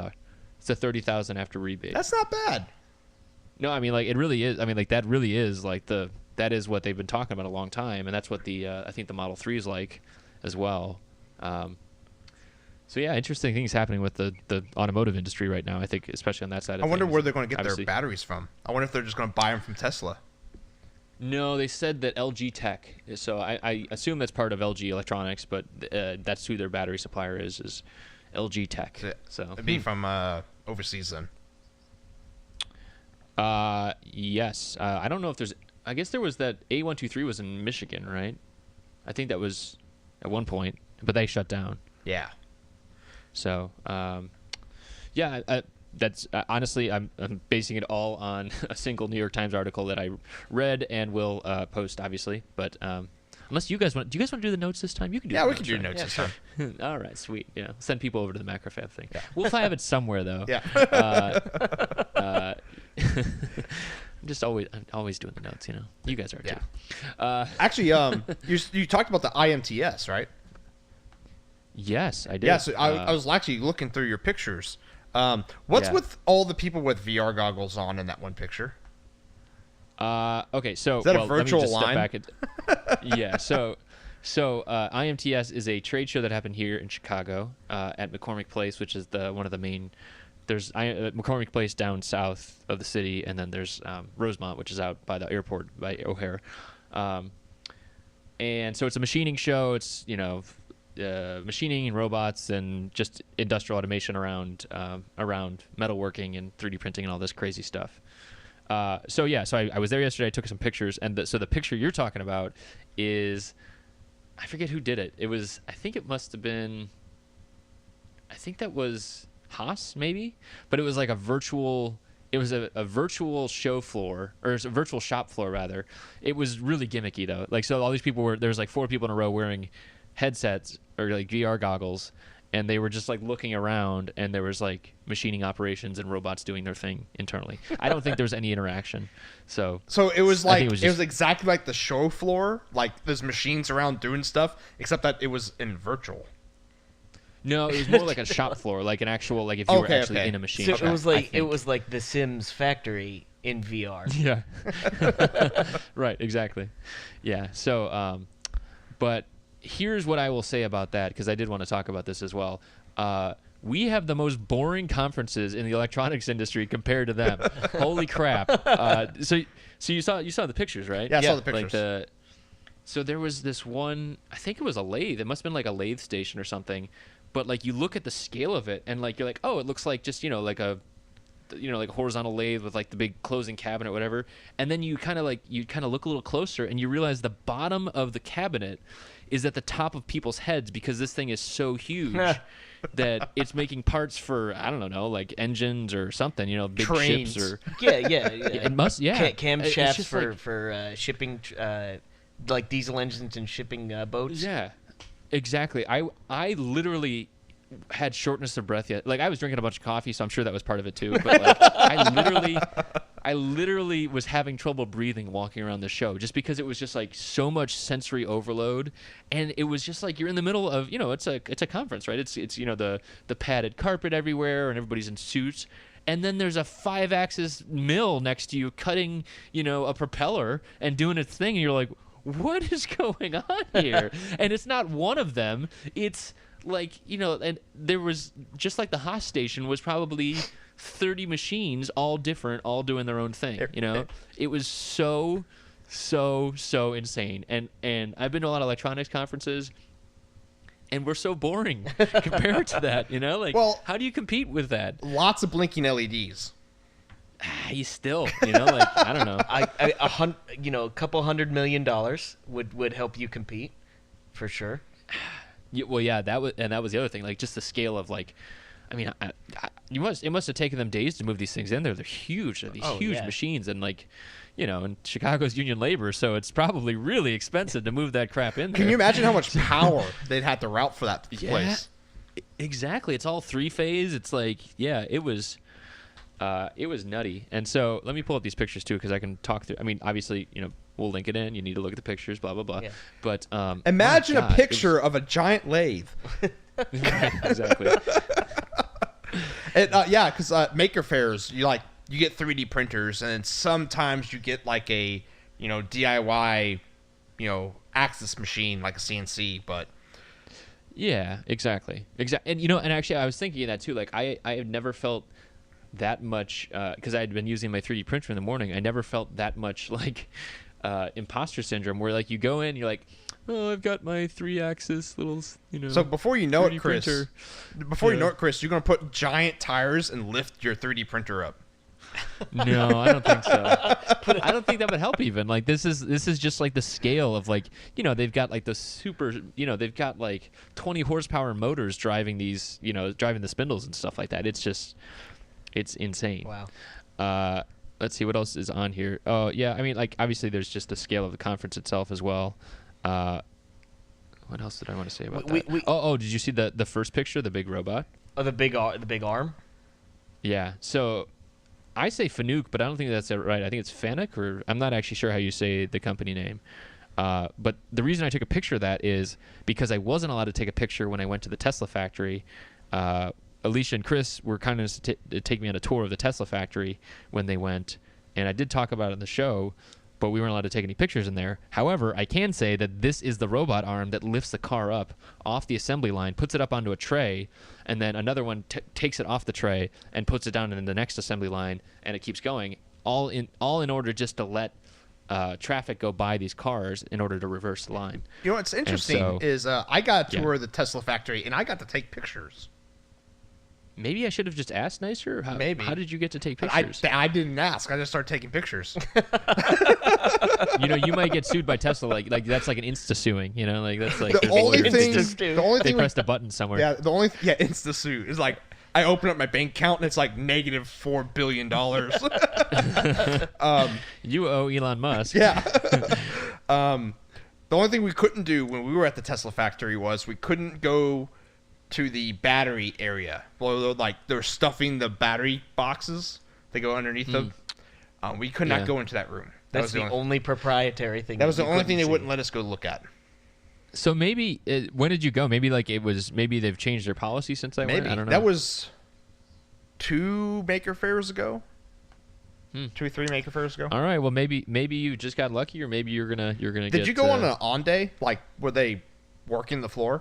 It's a $30,000 after rebate. That's not bad. No, I mean like it really is. I mean like that really is like that is what they've been talking about a long time, and that's what I think the Model 3 is like as well. So yeah, interesting things happening with the automotive industry right now. I think, especially on that side. I wonder things. where they're going to get Obviously. their batteries from. I wonder if they're just going to buy them from Tesla. No, they said that LG Tech. So I assume that's part of LG Electronics, but that's who their battery supplier is LG Tech. So it'd be from overseas then. Yes. I don't know if there's. I guess there was that A123 was in Michigan, right? I think that was at one point, but they shut down. Yeah. So, that's honestly, I'm basing it all on a single New York Times article that I read and will post, obviously. But unless you guys want, do you guys want to do the notes this time? You can do. Yeah, the we can do notes this time. All right, sweet. Yeah, send people over to the Macrofab thing. Yeah. We'll have it somewhere though. Yeah. I'm always doing the notes. You guys are too. Actually, you talked about the IMTS, right? Yes, I did. Yeah, so I was actually looking through your pictures. What's with all the people with VR goggles on in that one picture? Okay, so is that a let virtual me just line? Step back yeah, so IMTS is a trade show that happened here in Chicago at McCormick Place, which is one of the main. There's McCormick Place down south of the city, and then there's Rosemont, which is out by the airport by O'Hare. And so it's a machining show. It's machining and robots and just industrial automation around metalworking and 3D printing and all this crazy stuff. So I was there yesterday. I took some pictures, and so the picture you're talking about is, I forget who did it. I think that was Haas maybe, but it was like a virtual. It was a virtual show floor, or a virtual shop floor rather. It was really gimmicky though. Like, so all these people there was like 4 people in a row wearing headsets or like VR goggles, and they were just like looking around, and there was like machining operations and robots doing their thing internally. I don't think there was any interaction. So it was like it was exactly like the show floor, like there's machines around doing stuff, except that it was in virtual. No, it was more like a shop floor, like an actual, like if you were actually in a machine so shop. it was like the Sims factory in VR. Yeah. Right, exactly. Yeah. So but here's what I will say about that, because I did want to talk about this as well. We have the most boring conferences in the electronics industry compared to them. Holy crap! So you saw the pictures, right? Yeah, I saw the pictures. Like so there was this one. I think it was a lathe. It must have been like a lathe station or something. But like you look at the scale of it, and like you're like, oh, it looks like just like a like a horizontal lathe with like the big closing cabinet, whatever. And then you kind of look a little closer, and you realize the bottom of the cabinet is at the top of people's heads because this thing is so huge that it's making parts for, I don't know, like engines or something, big Trains. ships or Yeah. it must, yeah. Camshafts It's just for shipping, like diesel engines and shipping boats. Yeah, exactly. I literally had shortness of breath yet. Like I was drinking a bunch of coffee, so I'm sure that was part of it too. But like I literally was having trouble breathing walking around the show just because it was just like so much sensory overload, and it was just like you're in the middle of it's a conference, right? It's the padded carpet everywhere and everybody's in suits. And then there's a 5-axis mill next to you cutting, a propeller and doing its thing, and you're like, what is going on here? And it's not one of them. It's like, and there was, just like the Haas station was probably 30 machines, all different, all doing their own thing, It was so insane. And I've been to a lot of electronics conferences, and we're so boring compared to that, Like, well, how do you compete with that? Lots of blinking LEDs. You still, like, I don't know. A couple $100 million would help you compete, for sure. Yeah, well, yeah, that was the other thing. Like, just the scale of like, I mean, it must have taken them days to move these things in there. They're huge. They're these huge machines, and like, and Chicago's union labor, so it's probably really expensive to move that crap in there. Can you imagine how much power they'd have to route for that place? Exactly. It's all 3-phase. It's like, yeah, it was nutty. And so let me pull up these pictures too, because I can talk through. I mean, obviously, we'll link it in. You need to look at the pictures, blah blah blah. Yeah. But imagine a picture of a giant lathe. Exactly. And, because maker fairs, you get 3D printers, and then sometimes you get like a DIY axis machine like a CNC, but. Yeah, exactly. And and actually, I was thinking of that too. Like, I have never felt that much because I had been using my 3D printer in the morning. I never felt that much like imposter syndrome, where like you go in, you're like, oh, I've got my 3-axis little, So before you know it, Chris, printer. You're gonna put giant tires and lift your 3D printer up. No, I don't think so. I don't think that would help even. Like, this is just like the scale of like, they've got like the super, they've got like 20 horsepower motors driving these, driving the spindles and stuff like that. It's insane. Wow. Let's see what else is on here. Oh yeah, I mean, like, obviously there's just the scale of the conference itself as well. What else did I want to say about that? Did you see the first picture, the big robot? Oh, the big arm. Yeah. So I say Fanuc, but I don't think that's right. I think it's Fanuc, or I'm not actually sure how you say the company name. But the reason I took a picture of that is because I wasn't allowed to take a picture when I went to the Tesla factory. Alicia and Chris were kind of to take me on a tour of the Tesla factory when they went, and I did talk about it in the show, but we weren't allowed to take any pictures in there. However, I can say that this is the robot arm that lifts the car up off the assembly line, puts it up onto a tray, and then another one takes it off the tray and puts it down in the next assembly line, and it keeps going, all in order just to let traffic go by these cars in order to reverse the line. What's interesting is I got a tour of the Tesla factory, and I got to take pictures. Maybe I should have just asked nicer. Maybe. How did you get to take pictures? I didn't ask. I just started taking pictures. You might get sued by Tesla. Like that's like an insta suing. Like that's like the only thing they pressed a button somewhere. Yeah, insta sue is like I open up my bank account and it's like negative $4 billion. You owe Elon Musk. Yeah. The only thing we couldn't do when we were at the Tesla factory was we couldn't go to the battery area. Well, like they're stuffing the battery boxes. They go underneath them. We could not go into that room. That's the only proprietary thing. That was the only thing they wouldn't let us go look at. So maybe when did you go? Maybe maybe they've changed their policy since I went. I don't know. That was 2 maker fairs ago. 2 or 3 maker fairs ago. All right. Well, maybe you just got lucky, or maybe you're gonna. Did you go on an on day? Like, were they working the floor?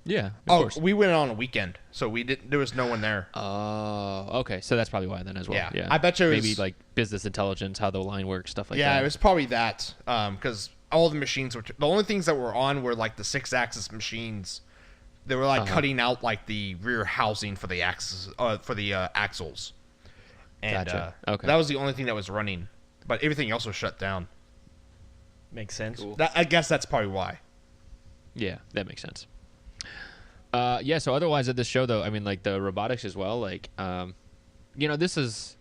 Yeah. Of course. We went on a weekend, so we didn't. There was no one there. Oh, okay. So that's probably why then as well. Yeah. I bet you it was maybe like business intelligence, how the line works, stuff like that. Yeah, it was probably that. Because all the machines were the only things that were on were like the 6-axis machines. They were like cutting out like the rear housing for the axles. and Gotcha. Okay. that was the only thing that was running, but everything else was shut down. Makes sense. Cool. I guess that's probably why. Yeah, that makes sense. Yeah. So otherwise at this show, though, I mean, like the robotics as well. Like, this is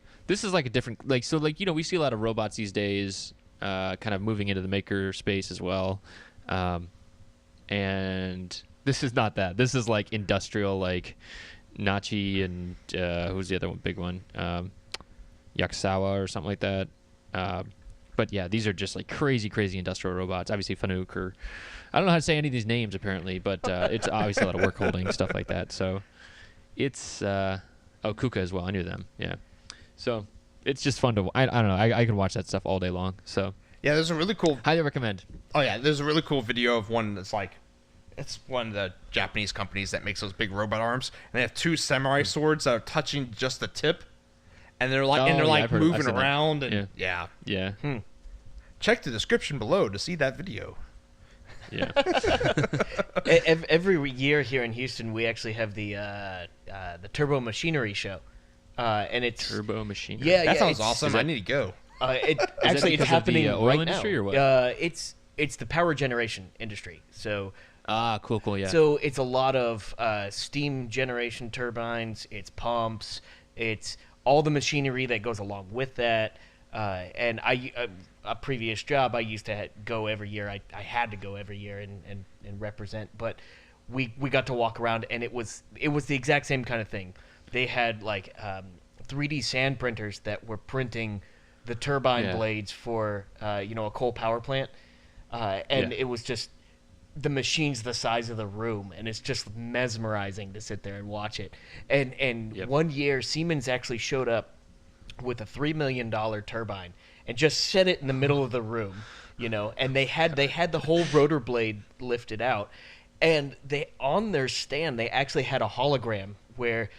like a different we see a lot of robots these days, kind of moving into the maker space as well, and this is not that. This is like industrial, like Nachi and who's the other one, big one, Yakusawa or something like that. But yeah, these are just like crazy industrial robots. Obviously Fanuc, or I don't know how to say any of these names apparently, but it's obviously a lot of work holding stuff like that. So it's Kuka as well. I knew them. Yeah. So it's just fun to. I don't know. I can watch that stuff all day long. So Yeah, there's a really cool. highly recommend. Oh yeah, there's a really cool video of one that's like, it's one of the Japanese companies that makes those big robot arms, and they have two samurai swords that are touching just the tip, and they're like I've moving seen that. around, and yeah. Yeah. Check the description below to see that video. Yeah. Every year here in Houston, we actually have the Turbo Machinery show, and it's Turbo machine. Yeah, That sounds it's- awesome. I need to go. Actually, it's because of the, happening oil right industry now. or what? It's the power generation industry. So Cool. Yeah. so it's a lot of steam generation turbines. It's pumps. It's all the machinery that goes along with that. And a previous job, I used to go every year. I had to go every year and represent. But we got to walk around, and it was the exact same kind of thing. They had like 3D sand printers that were printing the turbine blades for a coal power plant, and it was just the machine's the size of the room, and it's just mesmerizing to sit there and watch it. And one year, Siemens actually showed up with a $3 million turbine and just set it in the middle of the room, and they had the whole rotor blade lifted out, and they on their stand they actually had a hologram where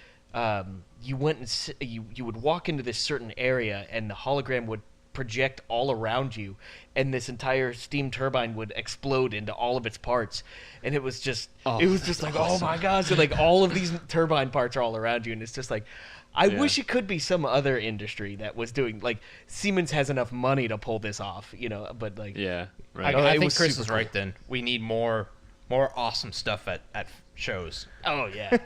you went and you would walk into this certain area, and the hologram would project all around you, and this entire steam turbine would explode into all of its parts, and it was just like, oh my gosh, so like all of these turbine parts are all around you, and it's just like, I wish it could be some other industry that was doing, like, Siemens has enough money to pull this off, but like, Right. I it think was Chris super is right. Then we need more awesome stuff at shows. oh yeah.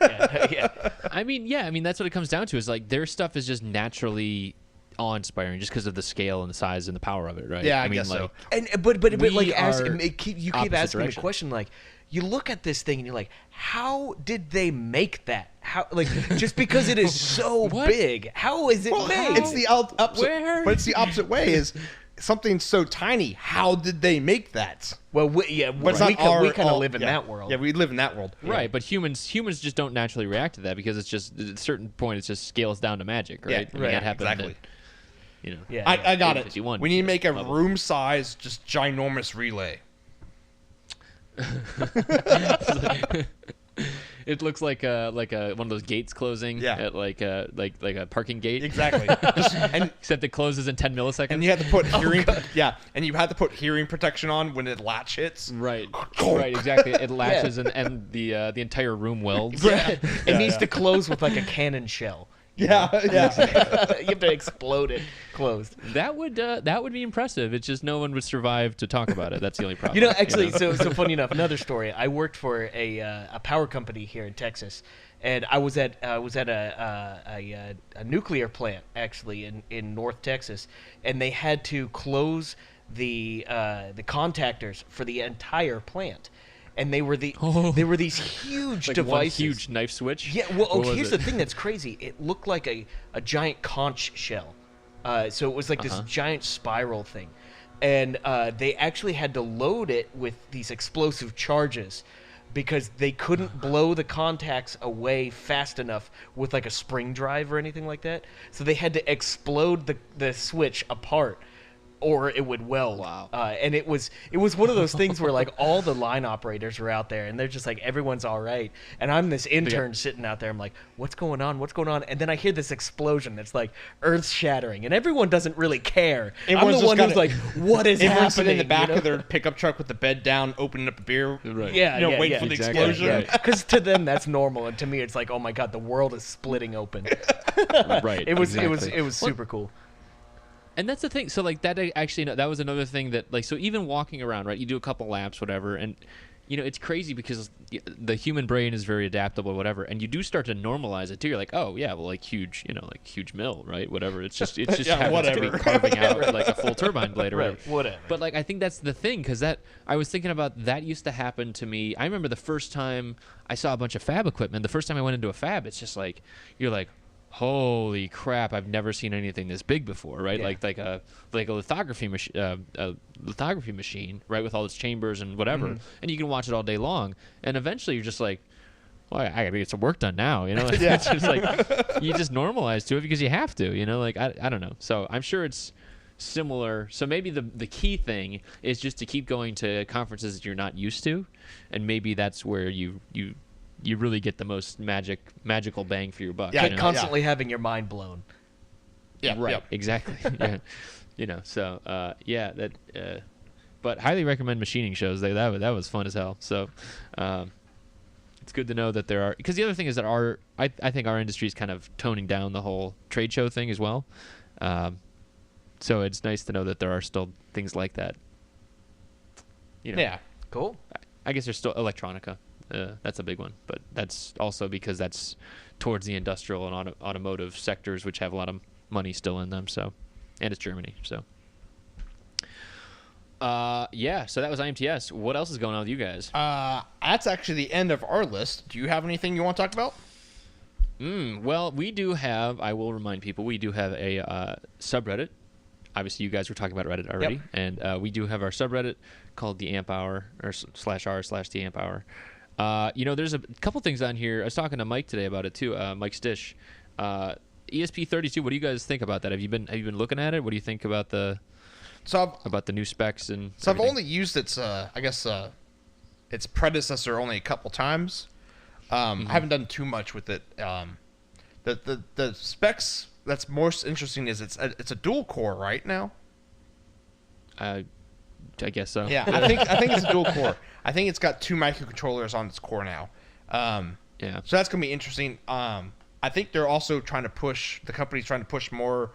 I mean that's what it comes down to, is like their stuff is just naturally awe-inspiring just because of the scale and the size and the power of it, right? Yeah, I mean, guess so. And but like are you keep opposite asking me the direction. question, like, you look at this thing and you're like, how did they make that? How, like, just because it is so big, how is it made? It's the opposite. Where? But it's the opposite way. Is something so tiny? How did they make that? Well, But it's we not our- kind of all- live in yeah. that world. Yeah, we live in that world. Right, but humans just don't naturally react to that because it's just at a certain point it just scales down to magic, right? Yeah, I mean, right, that happened exactly. Yeah. I got it. 51 We need to make a level. room size, just ginormous relay. It looks like one of those gates closing at like a parking gate. Exactly. and Except it closes in 10 milliseconds. and you have to put hearing. And you have to put hearing protection on when the latch hits. Right, exactly. It latches and the entire room welds. It needs to close with like a cannon shell. Yeah. You have to explode it closed. That would be impressive. It's just no one would survive to talk about it. That's the only problem. Actually, so funny enough, another story. I worked for a power company here in Texas, and I was at a nuclear plant actually in North Texas, and they had to close the contactors for the entire plant. And they were these huge like devices. one huge knife switch. Yeah, well, What was here's it? the thing that's crazy. It looked like a giant conch shell. So it was like this giant spiral thing. And they actually had to load it with these explosive charges because they couldn't blow the contacts away fast enough with like a spring drive or anything like that. So they had to explode the switch apart or it would weld. Wow. And it was one of those things where like all the line operators are out there and they're just like everyone's all right, and I'm this intern sitting out there. I'm like, what's going on? What's going on? And then I hear this explosion that's like earth shattering, and everyone doesn't really care. Everyone's I'm the one just who's like, what is Everyone's sitting happening? in the back you know? of their pickup truck with the bed down, opening up a beer. Right. Yeah, waiting for the exactly. explosion. Right. Because to them that's normal, and to me it's like, oh my god, the world is splitting open. Right. It was exactly. super cool. And that's the thing. So like that actually, that was another thing that like, so even walking around, right? You do a couple laps, whatever, and you know it's crazy because the human brain is very adaptable, whatever, and you do start to normalize it too. You're like, oh yeah, well like huge, like huge mill, right? Whatever. It's just Yeah, happens to be whatever. carving out like a full turbine blade or whatever. Whatever. But like I think that's the thing, because that I was thinking about that used to happen to me. I remember the first time I saw a bunch of fab equipment. The first time I went into a fab, it's just like you're like, holy crap! I've never seen anything this big before, right? Yeah. Like a lithography machine, right, with all its chambers and whatever, and you can watch it all day long. And eventually, you're just like, well, I gotta get some work done now, It's just like you just normalize to it because you have to, Like I don't know. So I'm sure it's similar. So maybe the key thing is just to keep going to conferences that you're not used to, and maybe that's where you really get the most magical bang for your buck. Yeah, Constantly having your mind blown. Yeah, right. yeah. Exactly. Yeah. So that. But highly recommend machining shows. That was fun as hell. So, it's good to know that there are, because the other thing is that I think our industry is kind of toning down the whole trade show thing as well. So it's nice to know that there are still things like that. Yeah. Cool. I guess there's still electronica. That's a big one, but that's also because that's towards the industrial and automotive sectors, which have a lot of money still in them. So, and it's Germany. So, so that was IMTS. What else is going on with you guys? That's actually the end of our list. Do you have anything you want to talk about? Well, we do have. I will remind people we do have a subreddit. Obviously, you guys were talking about Reddit already, and we do have our subreddit called the Amp Hour or /r/the Amp Hour. There's a couple things on here. I was talking to Mike today about it too. Mike Stish, ESP32. What do you guys think about that? Have you been looking at it? What do you think about the new specs and? So everything? I've only used its its predecessor only a couple times. I haven't done too much with it. The specs that's most interesting is it's a dual core right now. I guess so. Yeah, I think it's a dual core. I think it's got 2 microcontrollers on its core now. Yeah. So that's gonna be interesting. I think they're also the company's trying to push more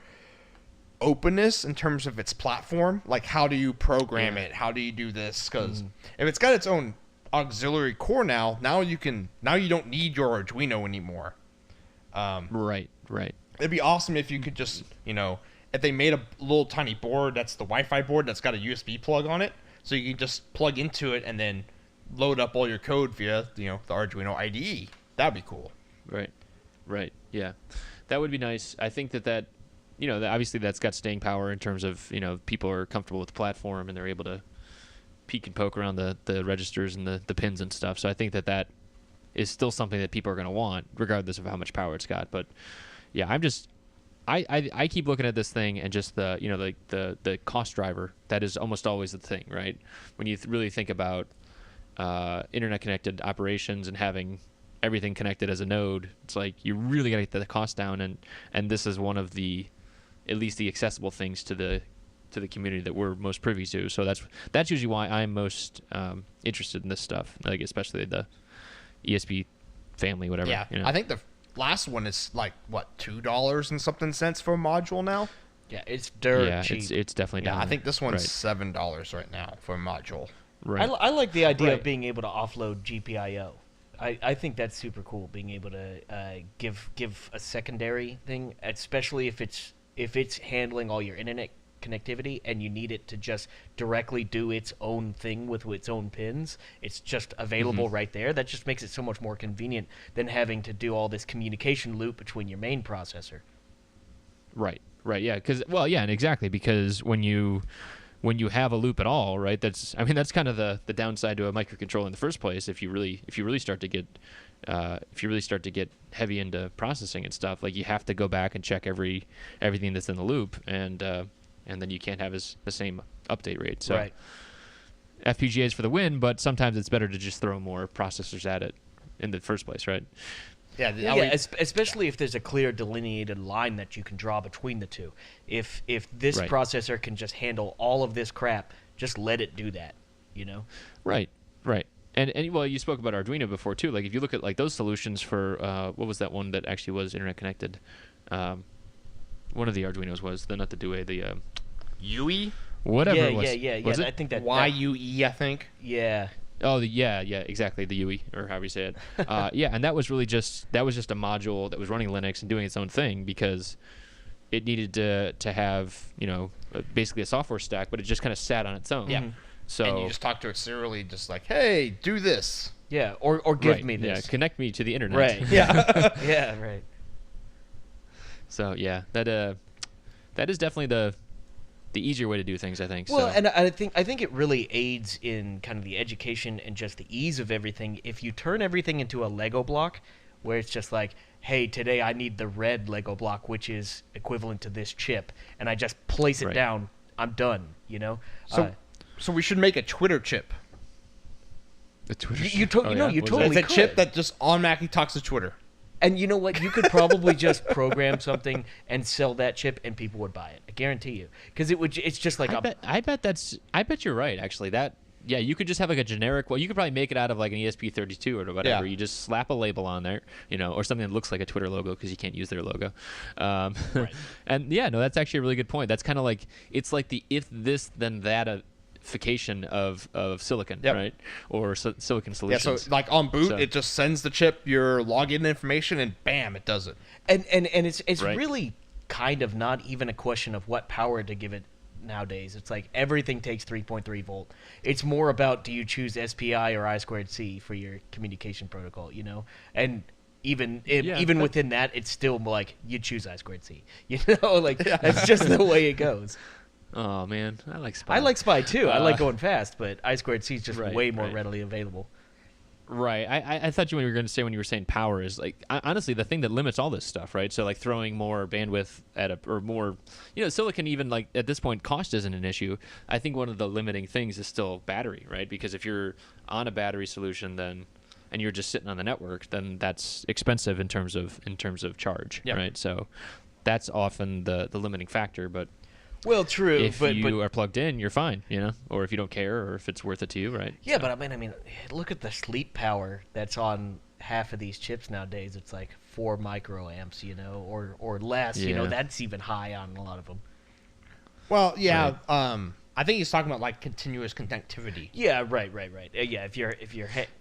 openness in terms of its platform. Like, how do you program it? How do you do this? Because if it's got its own auxiliary core now you don't need your Arduino anymore. Right. It'd be awesome if you could just, if they made a little tiny board that's the Wi-Fi board that's got a USB plug on it, so you can just plug into it and then load up all your code via, the Arduino IDE. That'd be cool. Right. Yeah, that would be nice. I think that obviously that's got staying power in terms of people are comfortable with the platform and they're able to peek and poke around the registers and the pins and stuff. So I think that is still something that people are going to want regardless of how much power it's got. But yeah, I keep looking at this thing and just the cost driver that is almost always the thing, right? When you really think about internet connected operations and having everything connected as a node, it's like you really got to get the cost down, and this is one of the at least the accessible things to the community that we're most privy to. So that's usually why I'm most interested in this stuff, like especially the ESP family, whatever. Yeah, I think the last one is like what, $2 and something cents for a module now. Yeah, it's dirt yeah, cheap. it's definitely down I there. think this one's right. $7 right now for a module. Right. I like the idea Right. of being able to offload GPIO. I think that's super cool, being able to give a secondary thing, especially if it's handling all your internet connectivity and you need it to just directly do its own thing with its own pins. It's just available right there. That just makes it so much more convenient than having to do all this communication loop between your main processor. Right. Yeah. And exactly, because when you have a loop at all, right? That's kind of the downside to a microcontroller in the first place. If you really start to get heavy into processing and stuff, like you have to go back and check everything that's in the loop, and and then you can't have the same update rate. So Right. FPGAs for the win, but sometimes it's better to just throw more processors at it in the first place, right? Yeah, Especially if there's a clear delineated line that you can draw between the two. If this Right. processor can just handle all of this crap, just let it do that, you know? Right. And well, you spoke about Arduino before too. Like if you look at like those solutions for what was that one that actually was internet connected? One of the Arduinos was not the Due, the UE, whatever it was. Yeah. Was it? I think that YUE, I think. yeah. Oh, yeah, exactly, the UE, or however you say it. Yeah, and that was just a module that was running Linux and doing its own thing because it needed to have basically a software stack, but it just kind of sat on its own. Yeah. So And you just talk to it serially, just like, hey, do this. Yeah, or give right, me this. Yeah, connect me to the internet. Right. Yeah. Yeah, right. So yeah, that is definitely the easier way to do things, I think. Well, so. and I think it really aids in kind of the education and just the ease of everything. If you turn everything into a Lego block, where it's just like, hey, today I need the red Lego block, which is equivalent to this chip, and I just place it Right. down, I'm done. So we should make a Twitter chip. The Twitter. You Oh, yeah? you What is totally It's a chip could. that just automatically talks to Twitter. And you know what? You could probably just program something and sell that chip, and people would buy it. I guarantee you, because it's just like I bet you're right. Actually, yeah, you could just have like a generic. Well, you could probably make it out of like an ESP32 or whatever. Yeah. You just slap a label on there, or something that looks like a Twitter logo because you can't use their logo. Right. And yeah, no, that's actually a really good point. That's kind of like it's like the if this then that ification of silicon, Yep. right? Or silicon Yeah, solutions. so like on boot, So- it just sends the chip your login information, and bam, it does it. and it's Right. really kind of not even a question of what power to give it nowadays. It's like everything takes 3.3 volt. It's more about do you choose SPI or I2C for your communication protocol, And even Yeah, within that, it's still like you choose I2C. Like that's just the way it goes. Oh man, I like Spy. I like SPI too. I like Uh, going fast, but I2C is just right, way more right. readily available. Right. I thought you were going to say when you were saying power is like honestly the thing that limits all this stuff, right? So like throwing more bandwidth or more, silicon even like at this point cost isn't an issue. I think one of the limiting things is still battery, right? Because if you're on a battery solution and you're just sitting on the network, then that's expensive in terms of charge, Yep. right? So that's often the limiting factor, but Well, true, if but you are plugged in, you're fine, or if you don't care or if it's worth it to you, right? yeah, but I mean, look at the sleep power that's on half of these chips nowadays. It's like 4 microamps, or less. Yeah. That's even high on a lot of them. Well, yeah. I think he's talking about like continuous connectivity. Yeah, right. Yeah, if you're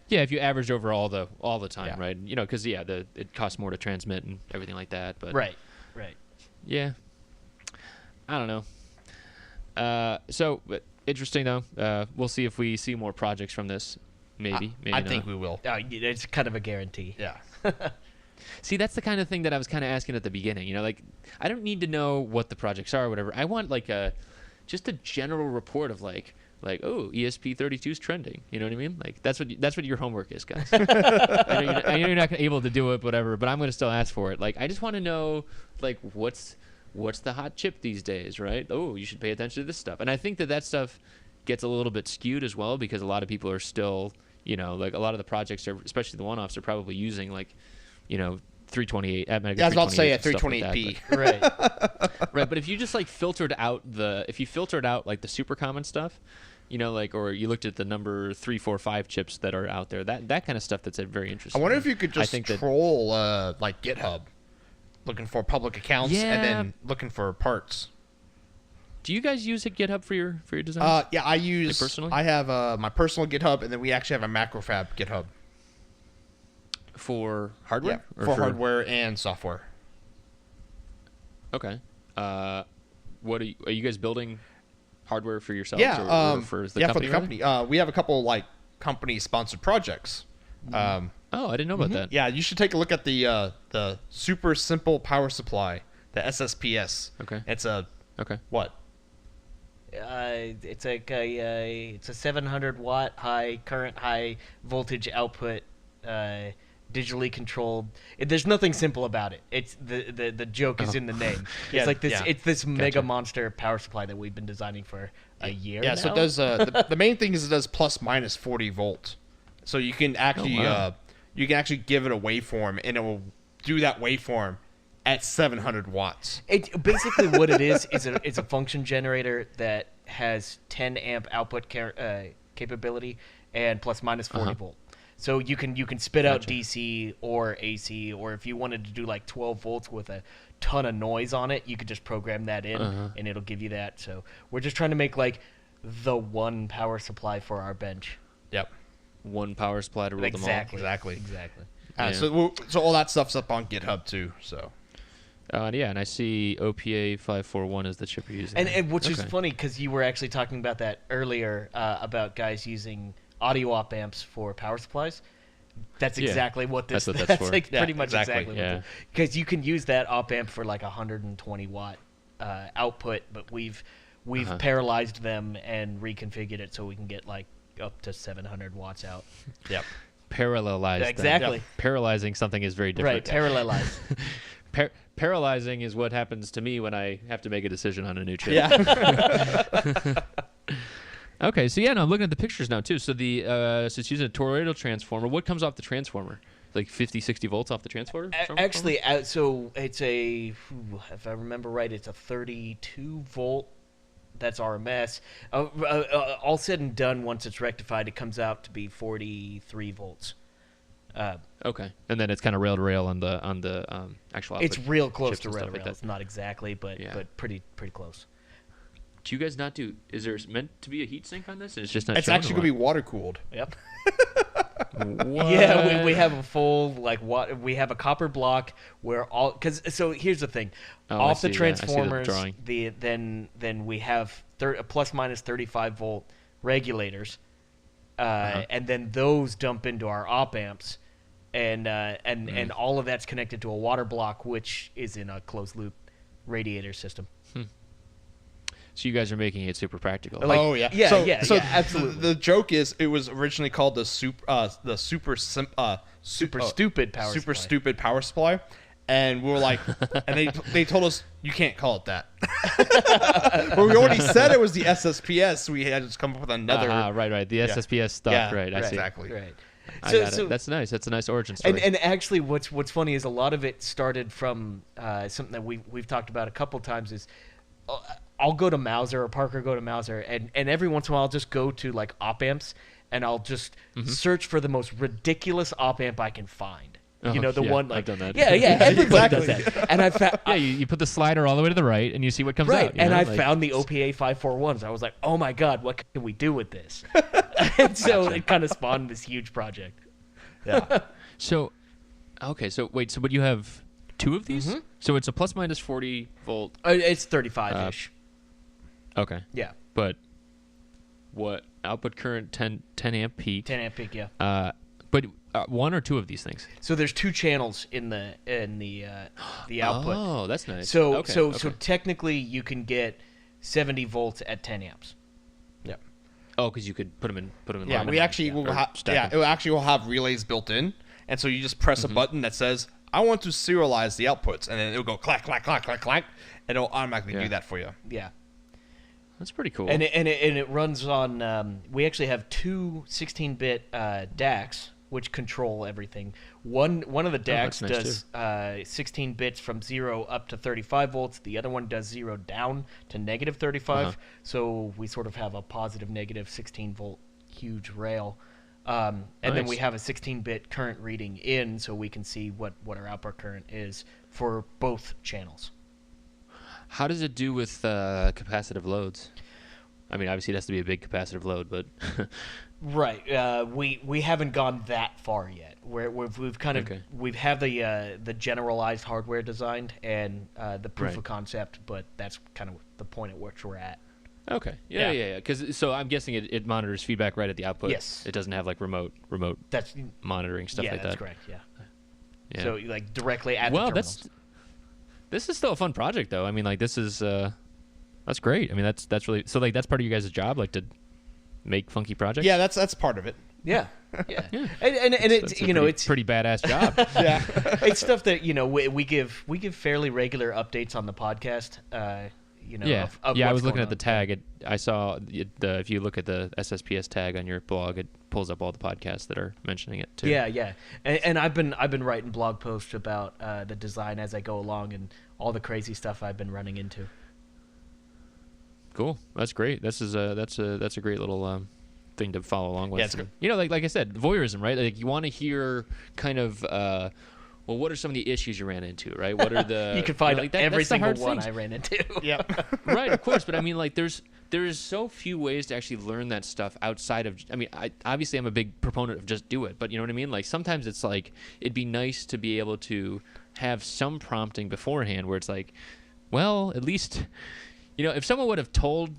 Yeah, if you average over all the time, Yeah. right? Because it costs more to transmit and everything like that. But right. yeah, I don't know. So but interesting though. We'll see if we see more projects from this. Maybe I not. think we will. It's kind of a guarantee. Yeah. See, that's the kind of thing that I was kind of asking at the beginning. Like I don't need to know what the projects are or whatever. I want like just a general report of like oh, ESP32 is trending. You know what I mean? Like that's what your homework is, guys. I know you're not able to do it, whatever, but I'm going to still ask for it. Like I just want to know like what's the hot chip these days, right? Oh, you should pay attention to this stuff. And I think that stuff gets a little bit skewed as well because a lot of people are still, like a lot of the projects are, especially the one-offs, are probably using like, 328 at Mega. Yeah, I was about to say at 328 328p. Right. Right, but if you just like filtered out like the super common stuff, or you looked at the number 3, 4, 5 chips that are out there, that kind of stuff that's very I interesting. wonder if you could I just think that- troll like GitHub, looking for public accounts Yeah. and then looking for parts. Do you guys use GitHub for your designs? Yeah, I use. personally? I have my personal GitHub, and then we actually have a Macrofab GitHub. For hardware? Yeah, Or for hardware and software. Okay. What are you guys building hardware for yourselves? Yeah, or for the yeah, company? for the company. We have a couple like company-sponsored projects. Oh, I didn't know about that. Yeah, you should take a look at the super simple power supply, the SSPS. Okay. It's a Okay. what? It's like it's a 700 watt high current, high voltage output digitally controlled. There's nothing simple about it. It's the joke is in the name. Yeah, It's like this. yeah. It's this mega monster power supply that we've been designing for a year. Yeah, now. so it does. The main thing is it does plus minus 40 volt. So you can actually you can actually give it a waveform, and it will do that waveform at 700 watts. It basically what it is it's a function generator that has 10 amp output capability and plus minus 40 volt. So you can spit out DC or AC, or if you wanted to do like 12 volts with a ton of noise on it, you could just program that in and it'll give you that. So we're just trying to make like the one power supply for our bench. Yep. One power supply to rule them all. Exactly. Yeah. So all that stuff's up on GitHub too. So. And I see OPA 541 is the chip you're using. And which is funny because you were actually talking about that earlier about guys using audio op amps for power supplies. That's exactly what this. That's what that's for. Like pretty much exactly. Yeah. Because you can use that op amp for like 120 watt output, but we've parallelized them and reconfigured it so we can get like up to 700 watts out. Yep. Parallelize. Exactly. Them. Paralyzing something is very different. Right. Parallelize. Paralyzing is what happens to me when I have to make a decision on a new chip. Yeah. Okay, so I'm looking at the pictures now too. So so it's using a toroidal transformer. What comes off the transformer? Like 50, 60 volts off the transformer? Actually, so it's if I remember right, it's a 32 volt. That's RMS. All said and done, once it's rectified, it comes out to be 43 volts. Okay, and then it's kind of rail to rail on the actual output. It's real close chips to and rail stuff to like rail. that. It's not exactly, but pretty close. Do you guys not do? Is there meant to be a heat sink on this? And it's just not. It's shown, actually or gonna be water cooled. Yep. what? Yeah, we have a full we have a copper block where so here's the thing, off the transformers, then we have plus minus 35 volt regulators, and then those dump into our op amps, and all of that's connected to a water block which is in a closed loop radiator system. So you guys are making it super practical. Oh yeah, so absolutely. The joke is it was originally called the super stupid power supply, and we were like, and they told us you can't call it that. But we already said it was the SSPS, so we had to just come up with another. Right. The SSPS stuff. Yeah, right. I see. Exactly. Right. I got it. That's nice. That's a nice origin story. And actually, what's funny is a lot of it started from something that we've talked about a couple times is. I'll go to Mauser or Parker go to Mauser, and every once in a while I'll just go to like op amps and I'll just search for the most ridiculous op amp I can find. One like I've done that. Yeah, everybody does that. And I found you put the slider all the way to the right and you see what comes out. And I found the OPA 541s. I was like, oh my god, what can we do with this? And so it kind of spawned this huge project. Yeah. So wait, so what you have two of these? So it's a plus minus 40 volt. It's 35-ish. Okay. Yeah. But what output current 10 amp peak? 10 amp peak, yeah. But one or two of these things. So there's two channels in the output. Oh, that's nice. So technically you can get 70 volts at 10 amps. Yeah. Oh, because you could put them in. Yeah, we actually will have. Yeah, it actually will have relays built in, and so you just press a button that says, "I want to serialize the outputs," and then it'll go clack, clack, clack, clack, clack, and it'll automatically do that for you. Yeah. That's pretty cool. And it runs on. We actually have two 16-bit DACs which control everything. One of the DACs does 16 bits from 0 up to 35 volts. The other one does 0 down to negative 35. So we sort of have a positive negative 16 volt huge rail. And then we have a 16-bit current reading in, so we can see what our output current is for both channels. How does it do with capacitive loads? I mean, obviously it has to be a big capacitive load, but right. We haven't gone that far yet. We've kind of we've had the generalized hardware designed and the proof of concept, but that's kind of the point at which we're at. Okay. Yeah. Because so I'm guessing it monitors feedback right at the output. Yes. It doesn't have like remote that's monitoring stuff like that. Yeah, that's correct. Yeah. So like directly at the terminals. This is still a fun project, though. I mean, like this is that's great. I mean, that's really so. Like that's part of you guys' job, like to make funky projects. Yeah, that's part of it. Yeah. Yeah. And it's That's a it's pretty badass job. Yeah. it's stuff that we give fairly regular updates on the podcast. Yeah, of I what's was looking going at the on. tag. I saw if you look at the SSPS tag on your blog, it pulls up all the podcasts that are mentioning it too. Yeah. And I've been writing blog posts about the design as I go along and all the crazy stuff I've been running into. Cool. That's great. That's a great little thing to follow along with. Yeah, it's good. Like I said, voyeurism, right? Like you want to hear kind of well, what are some of the issues you ran into, right? What are the You can find every that's the single hard one things. I ran into. Yep. Right, of course, but I mean, like, there's so few ways to actually learn that stuff outside of. I mean, obviously I'm a big proponent of just do it, but you know what I mean. Like sometimes it's like it'd be nice to be able to have some prompting beforehand, where it's like, well, at least, if someone would have told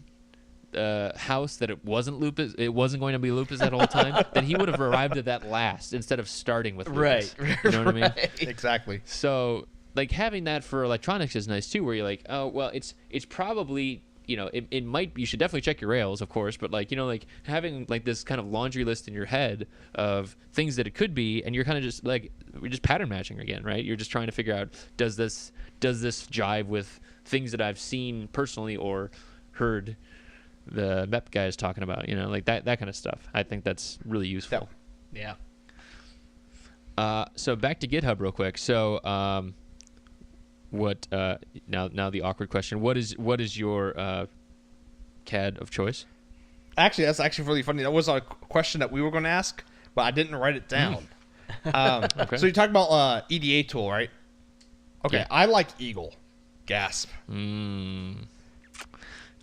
House that it wasn't lupus, it wasn't going to be lupus that whole time, then he would have arrived at that last instead of starting with lupus. Right. You know what I mean? Exactly. So, like, having that for electronics is nice too, where you're like, oh, well, it's probably, it might, you should definitely check your rails, of course, but like, like having like this kind of laundry list in your head of things that it could be, and you're kind of just like, we're just pattern matching again, right? You're just trying to figure out, does this jive with things that I've seen personally or heard the MEP guys talking about, like that kind of stuff. I think that's really useful. Yeah. So back to GitHub real quick. So, what now the awkward question? What is your CAD of choice? Actually, that's actually really funny. That was a question that we were going to ask, but I didn't write it down. Okay. So you talked about EDA tool, right? Okay, Yeah. I like Eagle. Gasp.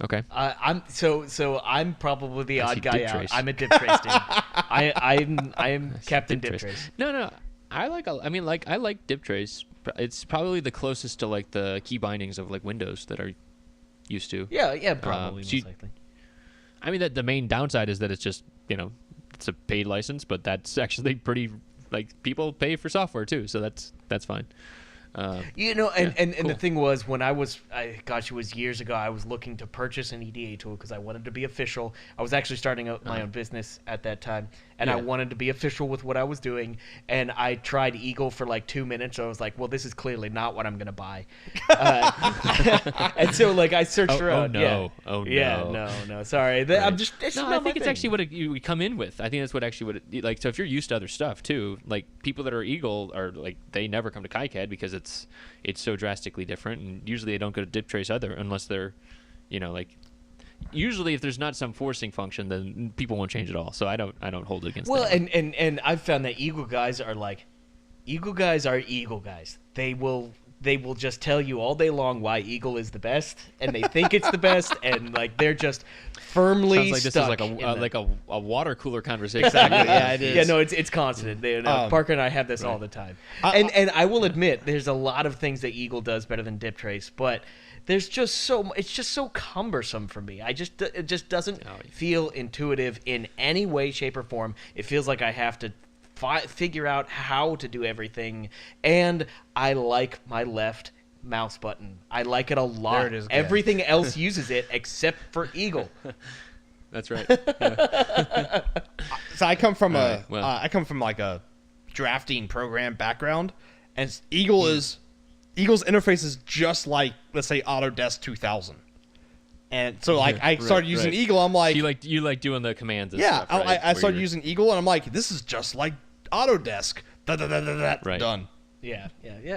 Okay. I'm probably the I odd see guy out. DipTrace. I'm a DipTrace dude. I am Captain DipTrace. No. I like DipTrace. It's probably the closest to like the key bindings of like Windows that are used to. Yeah, probably so most likely. I mean, that the main downside is that it's just it's a paid license, but that's actually pretty like people pay for software too, so that's fine. And cool. the thing was, when it was years ago, I was looking to purchase an EDA tool because I wanted to be official. I was actually starting out my own business at that time, and I Yeah. wanted to be official with what I was doing. And I tried Eagle for like 2 minutes. So I was like, well, this is clearly not what I'm going to buy. And so like I searched around. no. Yeah. Oh, no. Yeah, no. Sorry. Right. I'm just. It's No, not I my think it's thing. actually what you come in with. I think that's what actually like. So if you're used to other stuff too, like people that are Eagle are like they never come to KiCad because it's so drastically different, and usually they don't go to DipTrace either unless they're, like. Usually, if there's not some forcing function, then people won't change at all. So I don't hold it against. Well, them. and I've found that Eagle guys are Eagle guys. They will just tell you all day long why Eagle is the best, and they think it's the best, and like they're just firmly Sounds like this stuck. is like a water cooler conversation. Exactly. Yeah, it is. Yeah, no, it's constant. Parker and I have this all the time, and I will admit there's a lot of things that Eagle does better than DipTrace, but there's just it's just so cumbersome for me. It just doesn't feel intuitive in any way, shape, or form. It feels like I have to figure out how to do everything, and I like my left mouse button. I like it a lot. There it is again. Everything else uses it except for Eagle. That's right. So I come from right, like a drafting program background, and Eagle's interface is just like, let's say, Autodesk 2000. And so like I started using Eagle. I'm like, you like doing the commands. And yeah, stuff, right? I started using Eagle, and I'm like, this is just like Autodesk. Right. Done. Yeah,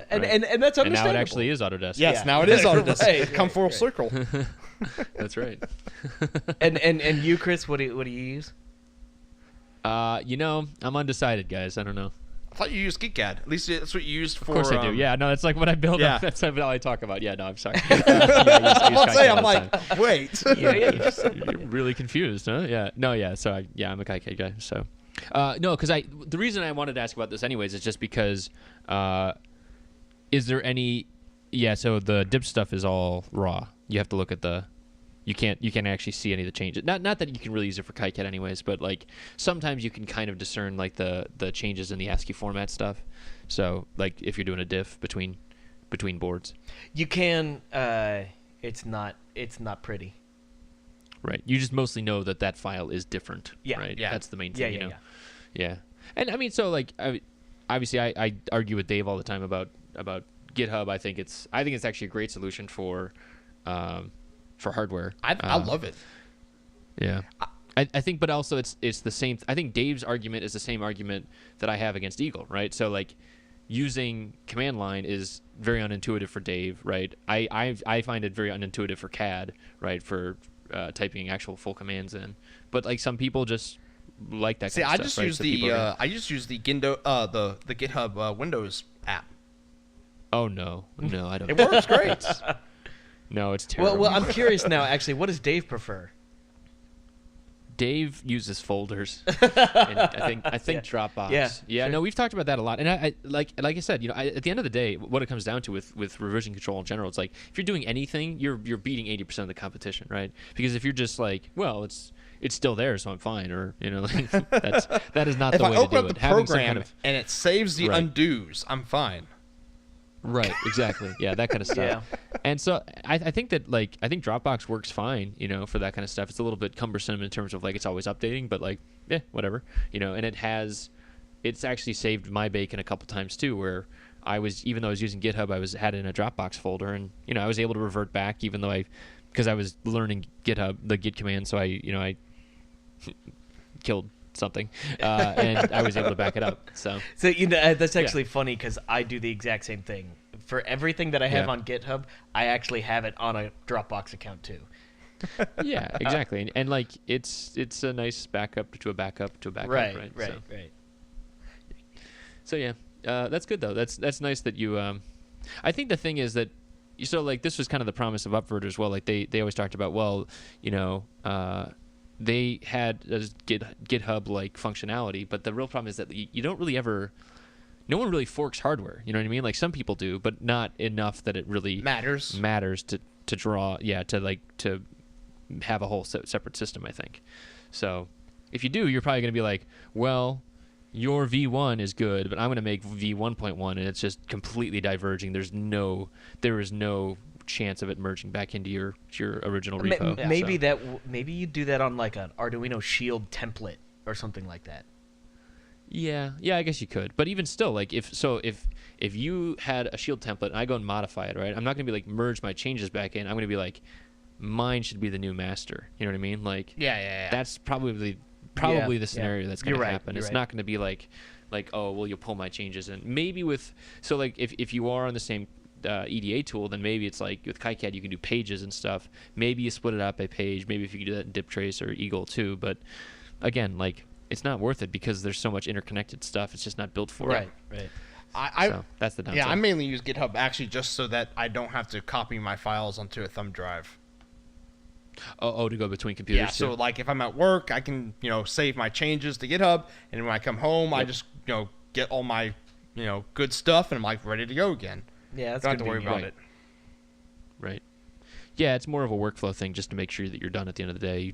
and Right. and that's And understandable. now it actually is Autodesk. Yes, Yeah. now it is Autodesk. Right, Come full right. circle. That's right. And you, Chris, what do you use? I'm undecided, guys. I don't know. I thought you used KiCad. At least that's what you used for. Of course I do. Yeah, no, that's like what I build yeah. up. That's all I talk about. Yeah, no, I'm sorry. I'm about to say, I'm like, wait. You're really confused, huh? Yeah. No, yeah. So I'm a KiCad guy. So, no, because the reason I wanted to ask about this anyways is just because, is there any? Yeah. So the dip stuff is all raw. You have to look at the. You can't actually see any of the changes. Not that you can really use it for KiCad anyways, but like sometimes you can kind of discern like the changes in the ASCII format stuff. So like if you're doing a diff between boards. You can. It's not Right. You just mostly know that file is different. Yeah, Right. yeah. That's the main Yeah, thing. yeah, you know. yeah. Yeah, and I mean, so like, obviously, I argue with Dave all the time about GitHub. I think it's actually a great solution for hardware. I love it. Yeah. I think, but also it's the same. I think Dave's argument is the same argument that I have against Eagle, right? So like, using command line is very unintuitive for Dave, right? I find it very unintuitive for CAD, right? For typing actual full commands in, but like some people just like that. See, kind I of just stuff, use right? I just use the the GitHub Windows app. Oh no, I don't. It works great. No, it's terrible. Well, I'm curious now. Actually, what does Dave prefer? Dave uses folders. And I think Dropbox. Yeah, sure. No, we've talked about that a lot. And I like I said, at the end of the day, what it comes down to with revision control in general, it's like if you're doing anything, you're beating 80% of the competition, right? Because if you're just like, well, it's still there, so I'm fine, or like, that is not the way to do it. If I open up the program and it saves the Right. undos, I'm fine. Right, exactly. Yeah, that kind of stuff. Yeah. And so I think that I think Dropbox works fine, for that kind of stuff. It's a little bit cumbersome in terms of like it's always updating, but like, whatever. And it's actually saved my bacon a couple times too, where even though I was using GitHub, I had it in a Dropbox folder, and I was able to revert back even though because I was learning GitHub, the Git command, so I killed something, and I was able to back it up. So that's actually funny because I do the exact same thing. For everything that I have on GitHub, I actually have it on a Dropbox account too. Yeah, exactly, and like it's a nice backup to a backup to a backup, right? Right. So yeah, that's good though. That's nice that you. I think the thing is that. So like this was kind of the promise of Upvert as well. Like they always talked about, well, they had GitHub like functionality, but the real problem is that you don't really ever. No one really forks hardware. You know what I mean? Like some people do, but not enough that it really matters to draw. Yeah, to have a whole separate system. I think. So if you do, you're probably going to be like, well, your V1 is good, but I'm going to make V1.1, and it's just completely diverging. There is no chance of it merging back into your original repo. Maybe you do that on like an Arduino Shield template or something like that. Yeah, I guess you could. But even still, like if you had a Shield template and I go and modify it, right? I'm not going to be like merge my changes back in. I'm going to be like, mine should be the new master. You know what I mean? Like that's probably the scenario that's going to happen. It's not going to be like oh, well, you'll pull my changes in. Maybe if you are on the same EDA tool, then maybe it's like with KiCad you can do pages and stuff. Maybe you split it out by page. Maybe if you could do that in DipTrace or Eagle too. But again, like it's not worth it because there's so much interconnected stuff. It's just not built for it. Right. So that's the downside. Yeah, I mainly use GitHub actually just so that I don't have to copy my files onto a thumb drive. Oh, to go between computers. Yeah, so like if I'm at work, I can save my changes to GitHub, and when I come home, I just get all my good stuff, and I'm like ready to go again. Yeah, that's don't have to worry about it. Right. Yeah, it's more of a workflow thing just to make sure that you're done at the end of the day. You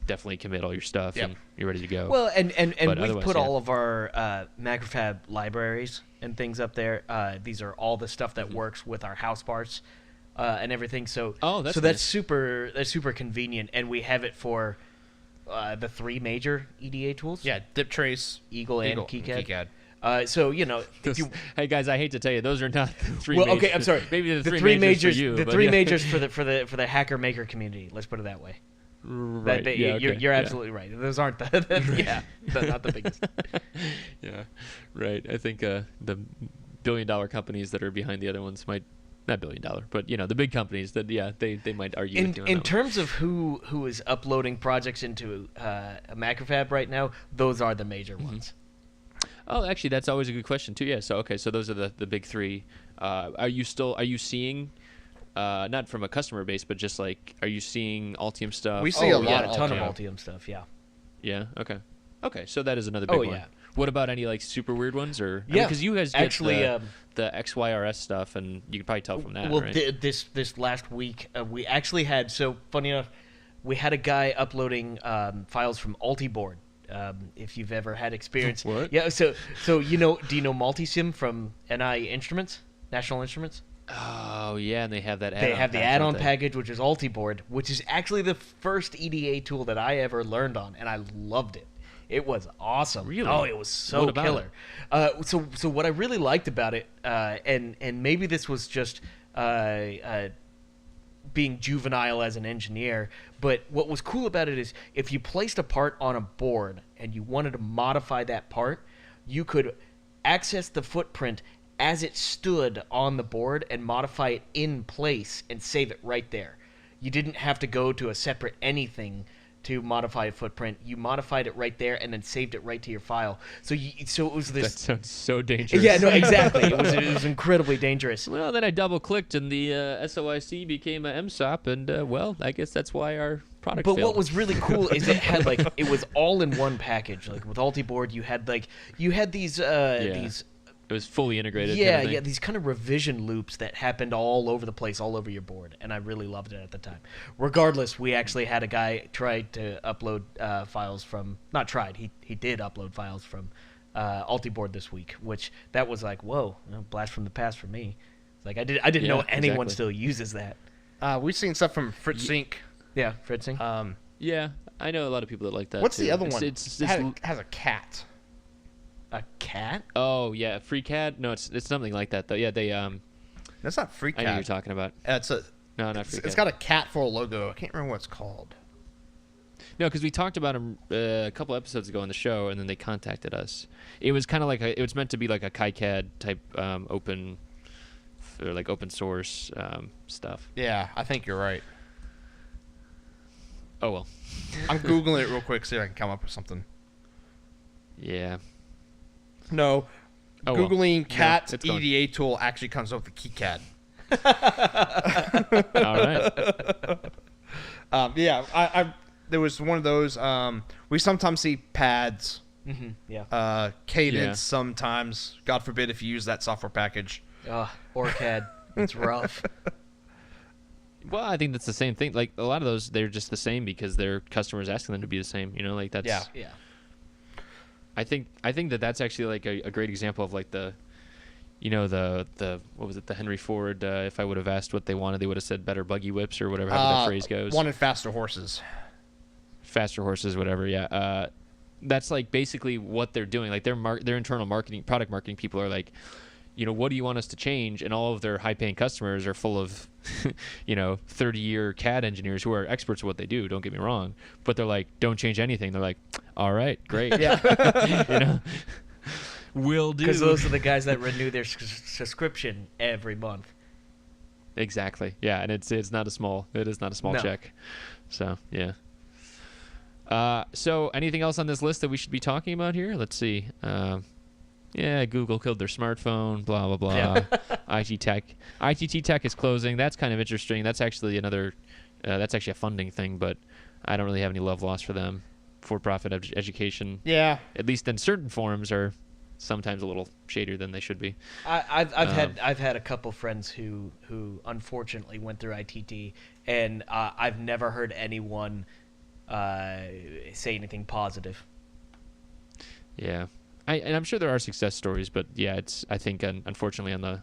definitely commit all your stuff and you're ready to go. Well, and we've put all of our Macrofab libraries and things up there. These are all the stuff that works with our house parts and everything. So that's that's super convenient, and we have it for the three major EDA tools. Yeah, DipTrace, Eagle, and KiCad. Hey guys, I hate to tell you, those are not the three. Well, majors. okay, I'm sorry. Maybe the three majors for you. The three majors for the hacker maker community. Let's put it that way. Right. You're absolutely right. Those aren't not the biggest. Yeah. Right. I think the billion-dollar companies that are behind the other ones might. Not $1 billion, but the big companies that they might argue with you on in that terms of who is uploading projects into a Macrofab right now. Those are the major ones. Oh, actually, that's always a good question too. Yeah. So those are the big three. Are you seeing not from a customer base, but just like are you seeing Altium stuff? We see a ton of Altium stuff. Yeah. Yeah. Okay. So that is another big one. Yeah. What about any like super weird ones or? Yeah, because you guys get actually the XYRS stuff, and you can probably tell from that. Well, right? this last week we actually had. So funny enough, we had a guy uploading files from Altiboard. If you've ever had experience, What? Yeah. So do you know Multisim from NI Instruments, National Instruments? Oh yeah, and they have that. They have the add-on package, which is Altiboard, which is actually the first EDA tool that I ever learned on, and I loved it. It was awesome. Really? Oh, it was so What about killer. So what I really liked about it, and maybe this was just being juvenile as an engineer, but what was cool about it is if you placed a part on a board and you wanted to modify that part, you could access the footprint as it stood on the board and modify it in place and save it right there. You didn't have to go to a separate anything to modify a footprint. You modified it right there and then saved it right to your file. So it was this. That sounds so dangerous. Yeah, no, exactly. It was incredibly dangerous. Well, then I double-clicked, and the SOIC became a MSOP, and, well, I guess that's why our product But failed. what was really cool is it had it was all in one package. Like with Altiboard, you had these It was fully integrated. yeah, these kind of revision loops that happened all over the place, all over your board, and I really loved it at the time. Regardless, we actually had a guy try to upload files from, not tried, he did upload files from Altiboard this week, which that was like, whoa, blast from the past for me. Like I didn't know anyone exactly. still uses that. We've seen stuff from Fritz Inc. Yeah, Fritzing. Yeah, I know a lot of people that like that. What's too. the other one? It's has a cat. A cat? oh yeah, FreeCAD. No, it's something like that though. Yeah, they That's not free I know what you're cat. talking about. It's a. No, not It's FreeCAD. got a cat for a logo. I can't remember what it's called. No, because we talked about them a couple episodes ago on the show, and then they contacted us. It was kind of like it was meant to be like a KiCad type open, or like open source stuff. Yeah, I think you're right. Oh well. I'm googling it real quick, see if I can come up with something. Yeah. No, Oh, well. googling cat it's gone. EDA tool actually comes up with the KiCad. All right. Yeah, I there was one of those. We sometimes see pads, Yeah. Cadence Yeah. sometimes. God forbid if you use that software package. OrCAD. It's rough. Well, I think that's the same thing. Like a lot of those, they're just the same because their customers asking them to be the same. You know, like that's. Yeah. Yeah. I think that that's actually like a great example of like the, you know, the what was it, the Henry Ford? If I would have asked what they wanted, they would have said better buggy whips or whatever. However that phrase goes. Wanted faster horses. Faster horses, whatever. Yeah. That's like basically what they're doing. Like their internal marketing, product marketing people are like, you know, what do you want us to change? And all of their high-paying customers are full of, you know, 30-year CAD engineers who are experts at what they do. Don't get me wrong, but they're like, don't change anything. They're like, all right, great. Yeah. You know, will do. Because those are the guys that renew their subscription every month. Exactly. Yeah, and it is not a small No. check. So yeah. So anything else on this list that we should be talking about here? Let's see. Yeah, Google killed their smartphone. Blah blah blah. Yeah. ITT Tech is closing. That's kind of interesting. That's actually another. That's actually a funding thing, but I don't really have any love lost for them. For-profit education, Yeah. at least in certain forms, are sometimes a little shadier than they should be. I've had a couple friends who unfortunately went through ITT, and I've never heard anyone say anything positive. Yeah. And I'm sure there are success stories, but yeah, it's I think unfortunately on the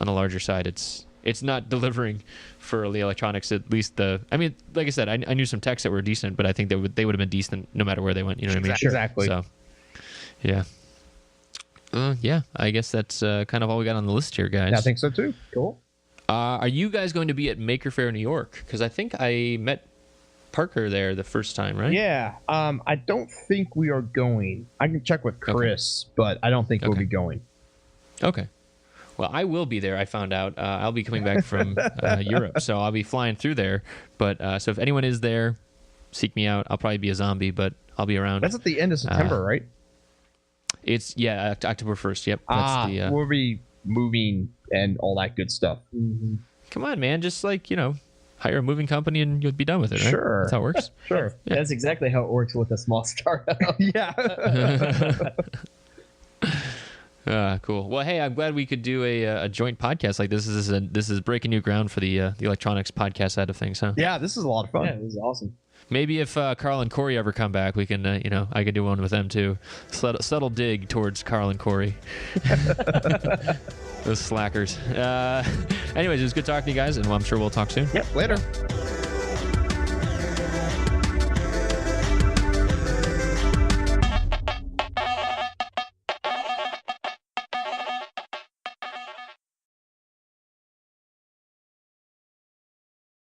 larger side, it's not delivering for the electronics. At least I mean, like I said, I knew some techs that were decent, but I think they would have been decent no matter where they went. You know what I mean? Exactly. So, yeah. Yeah, I guess that's kind of all we got on the list here, guys. I think so too. Cool. Are you guys going to be at Maker Faire New York? Because I think I met Parker there the first time, right? Yeah. I don't think we are going. I can check with Chris, but I don't think we'll Okay. be going. Okay. Well, I will be there. I found out. I'll be coming back from Europe, so I'll be flying through there. But so if anyone is there, seek me out. I'll probably be a zombie, but I'll be around. That's at the end of September, right? It's October 1st. Yep. That's We'll be moving and all that good stuff. Come on, man. Just like, you know, hire a moving company and you'll be done with it, right? Sure. That's how it works. Sure. Yeah. That's exactly how it works with a small startup. Yeah. Cool. Well, hey, I'm glad we could do a joint podcast like this. This is breaking new ground for the electronics podcast side of things, huh? Yeah, this is a lot of fun. Yeah, it was awesome. Maybe if Carl and Corey ever come back, we can, you know, I could do one with them too. Subtle dig towards Carl and Corey. Those slackers. Anyways, it was good talking to you guys, and I'm sure we'll talk soon. Yep, later.